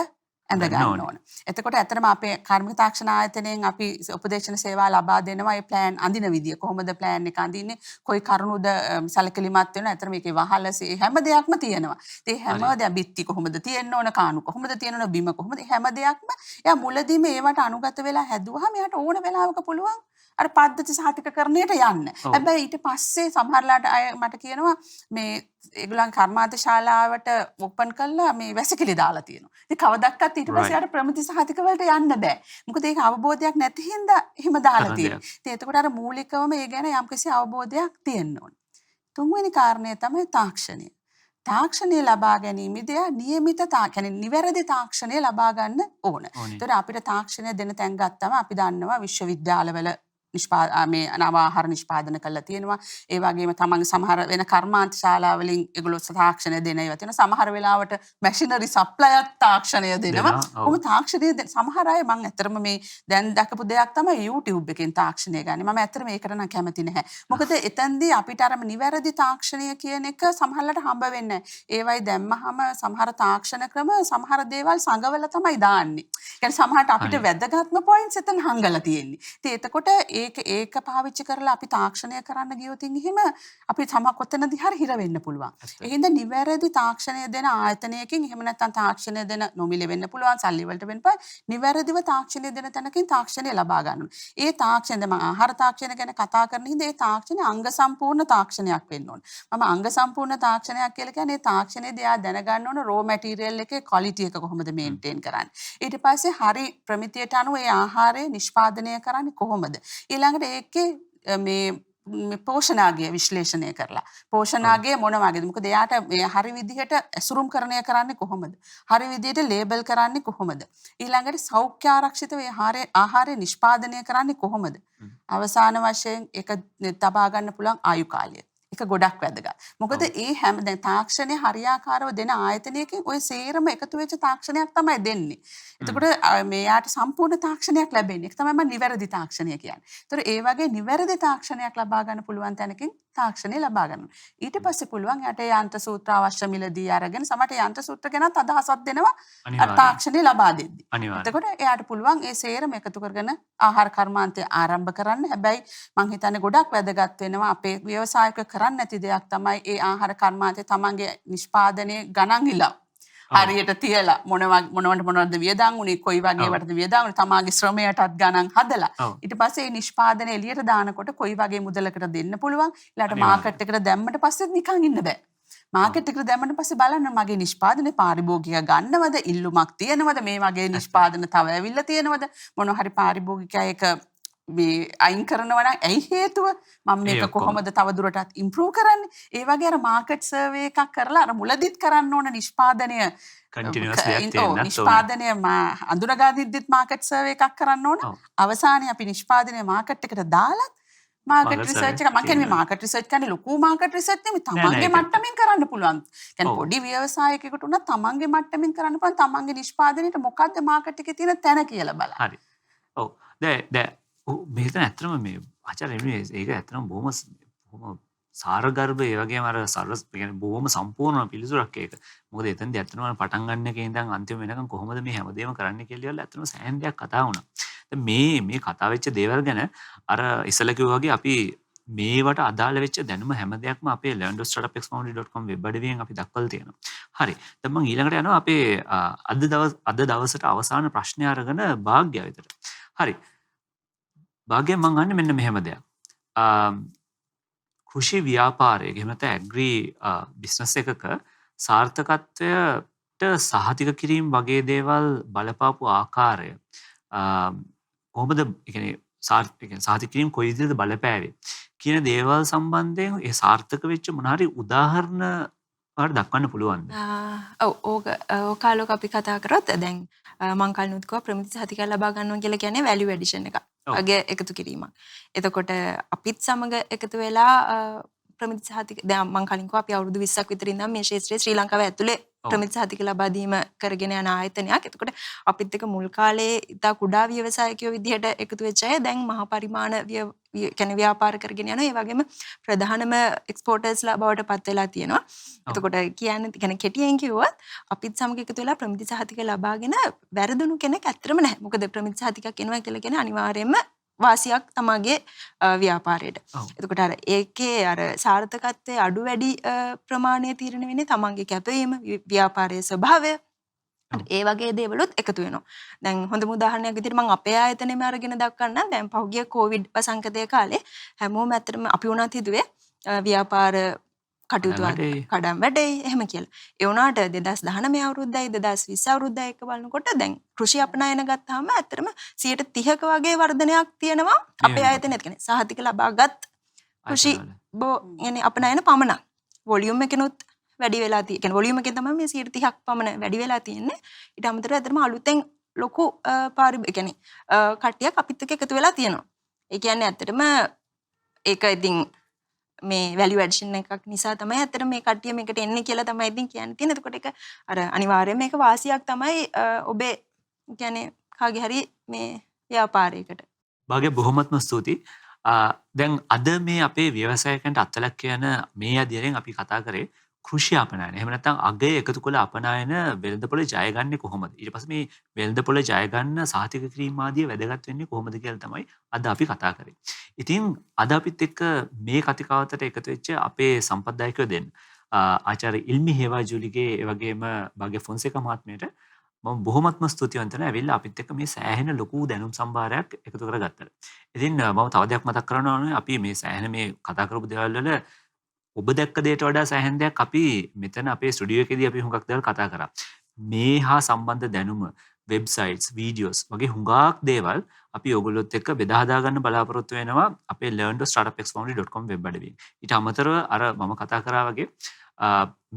ඇඳ ගන්න ඕන. එතකොට ඇත්තටම අපේ කාර්මික තාක්ෂණ ආයතනයෙන් අපි උපදේශන සේවා ලබා දෙනවා. ඒ ප්ලෑන් අඳින විදිය කොහොමද ප්ලෑන් එක අඳින්නේ? කොයි කරුණුද සැලකිලිමත් වෙනවා? ඇත්තටම මේකේ වහල හැම දෙයක්ම තියෙනවා. ඒ හැම දෙයක් බිත්ති කොහොමද තියෙන්න ඕන? කාණු කොහොමද තියෙන්න ඕන? බිම කොහොමද? හැම දෙයක්ම එයා මුලදීම ඒවට අනුගත වෙලා හැදුවාම එයාට ඕන වෙලාවක පුළුවන් අර පද්ධති සහතිකකරණයට යන්න. හැබැයි ඊට පස්සේ සමහරලාට අය මට කියනවා මේ ඒගොල්ලන් කර්මාන්ත ශාලාවට ඕපන් කළා මේ වැසිකිලි දාලා තියෙනවා. ඉතින් කවදක්වත් ඊට පස්සේ අර ප්‍රමිති සහතික වලට යන්න බෑ. මොකද ඒක අවබෝධයක් නැති හින්දා එහෙම දාලා තියෙනවා. ඉතින් එතකොට අර මූලිකවම ඒ ගැන යම්කිසි අවබෝධයක් තියෙන්න ඕන. තුන්වෙනි කාරණය තමයි තාක්ෂණය. තාක්ෂණය ලබා ගැනීමේදී නියමිත කියන්නේ නිවැරදි තාක්ෂණය ලබා ගන්න ඕන. ඒතකොට අපිට තාක්ෂණය දෙන තැන් ගත්තම අපි දන්නවා විශ්වවිද්‍යාලවල මේ නව ආහාර නිෂ්පාදන කරලා තියෙනවා. ඒ වගේම තමන්ගේ සමහර වෙන කර්මාන්ත ශාලාවලින් ඒගොල්ලෝ තාක්ෂණය දෙන ඒවා තියෙනවා. සමහර වෙලාවට මැෂිනරි සප්ලයර් තාක්ෂණය දෙනවා. කොහොම තාක්ෂණය සමහර අය මම ඇත්තටම මේ දැන් දැකපු දෙයක් තමයි YouTube එකෙන් තාක්ෂණය ගන්න. මම ඇත්තටම ඒකට නම් කැමති නැහැ. මොකද එතෙන්දී අපිට අර නිවැරදි තාක්ෂණය කියන එක සමහරකට හම්බ වෙන්නේ නැහැ. ඒවයි දැම්මහම සමහර තාක්ෂණ ක්‍රම සමහර දේවල් සංගවල තමයි දාන්නේ. කියන්නේ සමහරට අපිට වැදගත්ම පොයින්ට්ස් එතන හංගලා තියෙන්නේ. ඉතින් එතකොට ඒක පාවිච්චි කරලා අපි තාක්ෂණය කරන්න ගියොත් එහෙම අපි කොතනදී හරි හිර වෙන්න පුළුවන්. ඒ හින්දා නිවැරදි තාක්ෂණය දෙන ආයතනයකින් එහෙම නැත්නම් තාක්ෂණය දෙන නොමිලේ වෙන්න පුළුවන් සල්ලි වලට වෙන්න පුළුවන්. නිවැරදිව තාක්ෂණය දෙන තැනකින් තාක්ෂණය ලබා ගන්න ඕනේ. ඒ තාක්ෂණය මම ආහාර තාක්ෂණය ගැන කතා කරන හින්දා ඒ තාක්ෂණය අංග සම්පූර්ණ තාක්ෂණයක් වෙන්න ඕනේ. මම අංග සම්පූර්ණ තාක්ෂණයක් කියලා කියන්නේ තාක්ෂණයේදී ආ දැනගන්න ඕන රෝ මැටීරියල් එකේ ක්වොලිටි එක කොහොමද මේන්ටේන් කරන්නේ. ඊට පස්සේ හරි ප්‍රමිතියට අනුව ඒ ආහාරය නිෂ්පාදනය කරන්නේ කොහොමද. ඊළඟට ඒකේ මේ පෝෂණාගය විශ්ලේෂණය කරලා පෝෂණාගය මොන වගේද මොකද එයාට මේ හරි විදිහට ඇසුරුම්කරණය කරන්නේ කොහොමද හරි විදිහට ලේබල් කරන්නේ කොහොමද ඊළඟට සෞඛ්‍ය ආරක්ෂිත වේ ආහාරය නිෂ්පාදනය කරන්නේ කොහොමද අවසාන වශයෙන් ඒක තබා ගන්න පුළුවන් ආයු කාලය ඒක ගොඩක් වැදගත්. මොකද ඒ හැම දැන් තාක්ෂණය හරියාකාරව දෙන ආයතනයකින් ওই සේරම එකතු වෙච්ච තාක්ෂණයක් තමයි දෙන්නේ. එතකොට මෙයාට සම්පූර්ණ තාක්ෂණයක් ලැබෙන්නේ. ඒක තමයි මම නිවැරදි තාක්ෂණය කියන්නේ. ඒතර ඒ වගේ නිවැරදි තාක්ෂණයක් ලබා ගන්න පුළුවන් තැනකින් තාක්ෂණය ලබා ගන්න. ඊට පස්සේ පුළුවන් යට යන්ත්‍ර සූත්‍ර අවශ්‍ය මිලදී අරගෙන සමහරට යන්ත්‍ර සූත්‍ර ගැනත් අදහසක් දෙනවා තාක්ෂණය ලබා දෙද්දි. එතකොට එයාට පුළුවන් ඒ සේරම එකතු කරගෙන ආහාර කර්මාන්තය ආරම්භ කරන්න. හැබැයි මම හිතන්නේ ගොඩක් වැදගත් වෙනවා අපේ ව්‍යවසායක කරන්න නැති දෙයක් තමයි ඒ ආහාර කර්මාන්තය තමන්ගේ නිෂ්පාදනයේ ගණන් හිලව් හරියට තියලා මොනවට මොනවද වියදම් උනේ කොයි වගේ වටද වියදම් උනේ තමාගේ ශ්‍රමයටත් ගණන් හදලා ඊට පස්සේ නිෂ්පාදනය එළියට දානකොට කොයි වගේ මුදලකට දෙන්න පුළුවන් ඊළාට මාකට් එකට දැම්මට පස්සේ නිකන් ඉන්න බෑ මාකට් එකට දැම්මට පස්සේ බලන්න මගේ නිෂ්පාදනයේ පාරිභෝගික ගන්නවද ඉල්ලුමක් තියෙනවද මේ වගේ නිෂ්පාදන තව ඇවිල්ලා තියෙනවද මොන හරි පාරිභෝගිකයා එක මේ අයින් කරනවා නම් ඇයි හේතුව මම මේක කොහොමද තව දුරටත් ඉම්ප්‍රූව් කරන්නේ ඒ වගේ අර මාකට් සර්වේ එකක් කරලා අර මුලදිත් කරන්න ඕන නිෂ්පාදනය නිෂ්පාදනය අඳුනගාදිද්දිත් මාකට් සර්වේ එකක් කරන්න ඕන අවසානයේ අපි නිෂ්පාදනය මාකට් එකට දාලා මාකට් රිසර්ච් එක මම කියන්නේ මාකට් රිසර්ච් කියන්නේ ලොකු මාකට් රිසර්ච් නෙමෙයි තමන්ගේ මට්ටමින් කරන්න පුළුවන්. කියන්නේ පොඩි ව්‍යවසායකයෙකුට උනත් තමන්ගේ මට්ටමින් කරන්න පුළුවන් තමන්ගේ නිෂ්පාදනයේට මොකද්ද මාකට් එකේ තියෙන තැන කියලා බලන්න. හරි. ඔව්. මේ හිතන ඇත්තටම මේ ආචාර්ය ඒක ඇත්තටම බොහොම සාරගර්භ ඒ වගේම අර සරස් කියන්නේ බොහොම සම්පූර්ණ පිළිතුරක් ඒක. මොකද එතනදී ඇත්තටම පටන් ගන්න එකේ ඉඳන් අන්තිම වෙනකන් කොහොමද මේ හැමදේම කරන්න කියලා ඇත්තටම සෑහෙන දෙයක් කතා වුණා. මේ කතා වෙච්ච දේවල් ගැන අර ඉස්සෙල්ලා කිව්වා වගේ අපි මේවට අදාළ වෙච්ච දැනුම හැම දෙයක්ම අපේ learn.startupexfoundry.com වෙබ් අඩවියෙන් අපි දක්වලා තියෙනවා. හරි. දැන් මම ඊළඟට යනවා අපේ අද දවසට අවසාන ප්‍රශ්නය අරගෙන භාග්‍ය වෙතට. හරි. භාග්‍ය මම අහන්නේ මෙන්න මෙහෙම දෙයක්. කෘෂි ව්‍යාපාරයේ එහෙම නැත්නම් ඇග්‍රි බිස්නස් එකක සාර්ථකත්වයට සහතික කිරීම වගේ දේවල් බලපාපු ආකාරය කොහොමද කියන්නේ සාහිත්‍ය කිරීම කොයි විදිහටද බලපෑවේ කියන දේවල් සම්බන්ධයෙන් ඒ සාර්ථක වෙච්ච මොන හරි උදාහරණ වලට දක්වන්න පුළුවන්ද? ඔව් කාලෝක අපි කතා කරොත් දැන් මං කලිනුත් කිව්වා ප්‍රමිති සහතිකය ලබා ගන්නවා කියලා කියන්නේ වැලියු ඇඩිෂන් එකක්. අගය එකතු කිරීමක්. එතකොට අපිත් සමග එකතු වෙලා ප්‍රමිති සහතික දැන් මං කලින් කිව්වා අපි අවුරුදු 20ක් විතර ඉඳන් මේ ක්ෂේත්‍රයේ ශ්‍රී ලංකාව ඇතුලේ ප්‍රමිති සහතික ලබා දීම කරගෙන යන ආයතනයක්. එතකොට අපිත් එක්ක මුල් කාලේ ඉතා කුඩා ව්‍යවසායකයෝ විදිහට එකතු වෙච්ච අය දැන් මහා පරිමාණ කියන්නේ ව්‍යාපාර කරගෙන යනවා. ඒ වගේම ප්‍රධානම එක්ස්පෝර්ටර්ස්ලා බවට පත් වෙලා තියෙනවා. එතකොට කියන්නේ කෙටියෙන් කිව්වොත් අපිත් සමග එකතු වෙලා ප්‍රමිති සහතික ලබාගෙන වැරදුණු කෙනෙක් ඇත්තටම නැහැ. මොකද ප්‍රමිති සහතිකයක් එනවා කියලා කියන්නේ අනිවාර්යයෙන්ම වාසියක් තමගේ ව්‍යාපාරයට. එතකොට අර ඒකේ අර සාර්ථකත්වයේ අඩු වැඩි ප්‍රමාණය තීරණය වෙන්නේ තමන්ගේ කැපවීම, ව්‍යාපාරයේ ස්වභාවය. ඒ වගේ දේවලුත් එකතු වෙනවා. දැන් හොඳම උදාහරණයක් විදිහට මම අපේ ආයතනයේම අරගෙන දක්වන්නම්. දැන් පහුගිය කොවිඩ් වසංගතයේ කාලේ හැමෝම ඇත්තටම අපි උනත් හිතුවේ ව්‍යාපාර කටයුතු කඩම් වැඩේ එහෙම කියලා. ඒ වුණාට 2019 අවුරුද්දයි 2020 අවුරුද්දයි එක බලනකොට දැන් කෘෂි අපනයන ගත්තාම ඇත්තටම 30% වගේ වර්ධනයක් තියෙනවා අපේ ආයතනයේ. කියන්නේ සහතික ලබාගත් කෘෂි يعني අපනයන පමණක්. වොලියුම් එකනොත් වැඩි වෙලා තියෙන්නේ. කියන්නේ වොලියුම් එකෙන් තමයි මේ 30%ක් පමණ වැඩි වෙලා තියෙන්නේ. ඊට අමතරව ඇත්තටම අලුතෙන් ලොකු කියන්නේ කට්ටියක් අපිත් එක්ක එකතු වෙලා තියෙනවා. ඒ කියන්නේ ඇත්තටම ඒක ඉතින් මේ වැලියු ඇඩිෂන් එකක් නිසා තමයි ඇත්තට මේ කට්ටිය මේකට එන්නේ කියලා තමයි ඉතින් කියන්න තියෙන්නේ. එතකොට ඒක අර අනිවාර්යයෙන් මේක වාසියක් තමයි ඔබේ කියන්නේ කාගේ හරි මේ ව්‍යාපාරයකට. භාග්‍ය බොහොමත්ම ස්තුතියි. දැන් අද මේ අපේ ව්‍යවසායකයන්ට අත්ලක් කියන මේ අධ්‍යයනයෙන් අපි කතා කරේ කෘෂි අපනයන. එහෙම නැත්නම් අගය එකතු කළ අපනයන වෙළඳපොළ ජය ගන්නේ කොහොමද? ඊට පස්සේ මේ වෙළඳපොළ ජය ගන්න සහතික කිරීම ආදී වැදගත් වෙන්නේ කොහොමද කියලා තමයි අද අපි කතා කරේ. ඉතින් අද අපිත් එක්ක මේ කතිකාවතට එකතු වෙච්ච අපේ සම්පත්දායකයෝ දෙන්න ආචාර්ය ඉල්මි හේවාජුලිගේ ඒ වගේම භාග්‍ය ෆොන්සේකා මහත්මයාට මම බොහොමත්ම ස්තුතිවන්ත වෙනවා. ඇවිල්ලා අපිත් එක්ක මේ සෑහෙන ලොකු දැනුම් සම්භාරයක් එකතු කරගත්තා. ඉතින් මම තව දෙයක් මතක් කරනවා ඕනේ. අපි මේ සෑහෙන මේ කතා කරපු දේවල් වල ඔබ දැක්ක දේට වඩා සෑහෙන දෙයක් අපි මෙතන අපේ ස්ටුඩියෝ එකේදී අපි හුඟක් දේවල් කතා කරා. මේ හා සම්බන්ධ දැනුම, වෙබ්සයිට්ස්, වීඩියෝස් වගේ හුඟක් දේවල් අපි ඔයගොල්ලොත් එක්ක බෙදා හදා ගන්න බලාපොරොත්තු වෙනවා අපේ learn.startupexfoundry.com වෙබ් අඩවියෙන්. ඊට අමතරව අර මම කතා කරා වගේ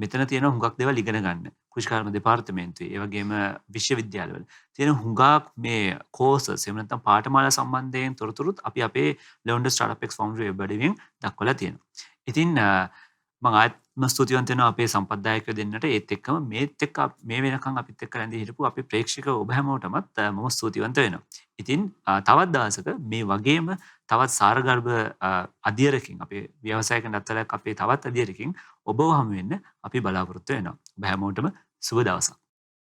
මෙතන තියෙන හුඟක් දේවල් ඉගෙන ගන්න. කෘෂිකාර්ම දෙපාර්තමේන්තුවේ ඒ වගේම විශ්වවිද්‍යාලවල තියෙන හුඟක් මේ කෝසස් එහෙම නැත්නම් පාඨමාලා සම්බන්ධයෙන් තොරතුරුත් අපි අපේ learn.startupexfoundry වෙබ් අඩවියෙන් දක්වලා තියෙනවා. ඉතින් මම ආත්ම ස්තුතිවන්ත වෙනවා අපේ සම්පත්දායකයෝ දෙන්නට. ඒත් එක්කම මේත් එක්ක මේ වෙනකන් අපිත් එක්ක රැඳී හිටපු අපේ ප්‍රේක්ෂක ඔබ හැමෝටමත් මම ස්තුතිවන්ත වෙනවා. ඉතින් තවත් දවසක මේ වගේම තවත් සාරගර්භ අධ්‍යයනකින් අපේ ව්‍යවසායකයන් අත්ලක් අපේ තවත් අධ්‍යයනකින් ඔබව හමු වෙන්න අපි බලාපොරොත්තු වෙනවා. ඔබ හැමෝටම සුබ දවසක්.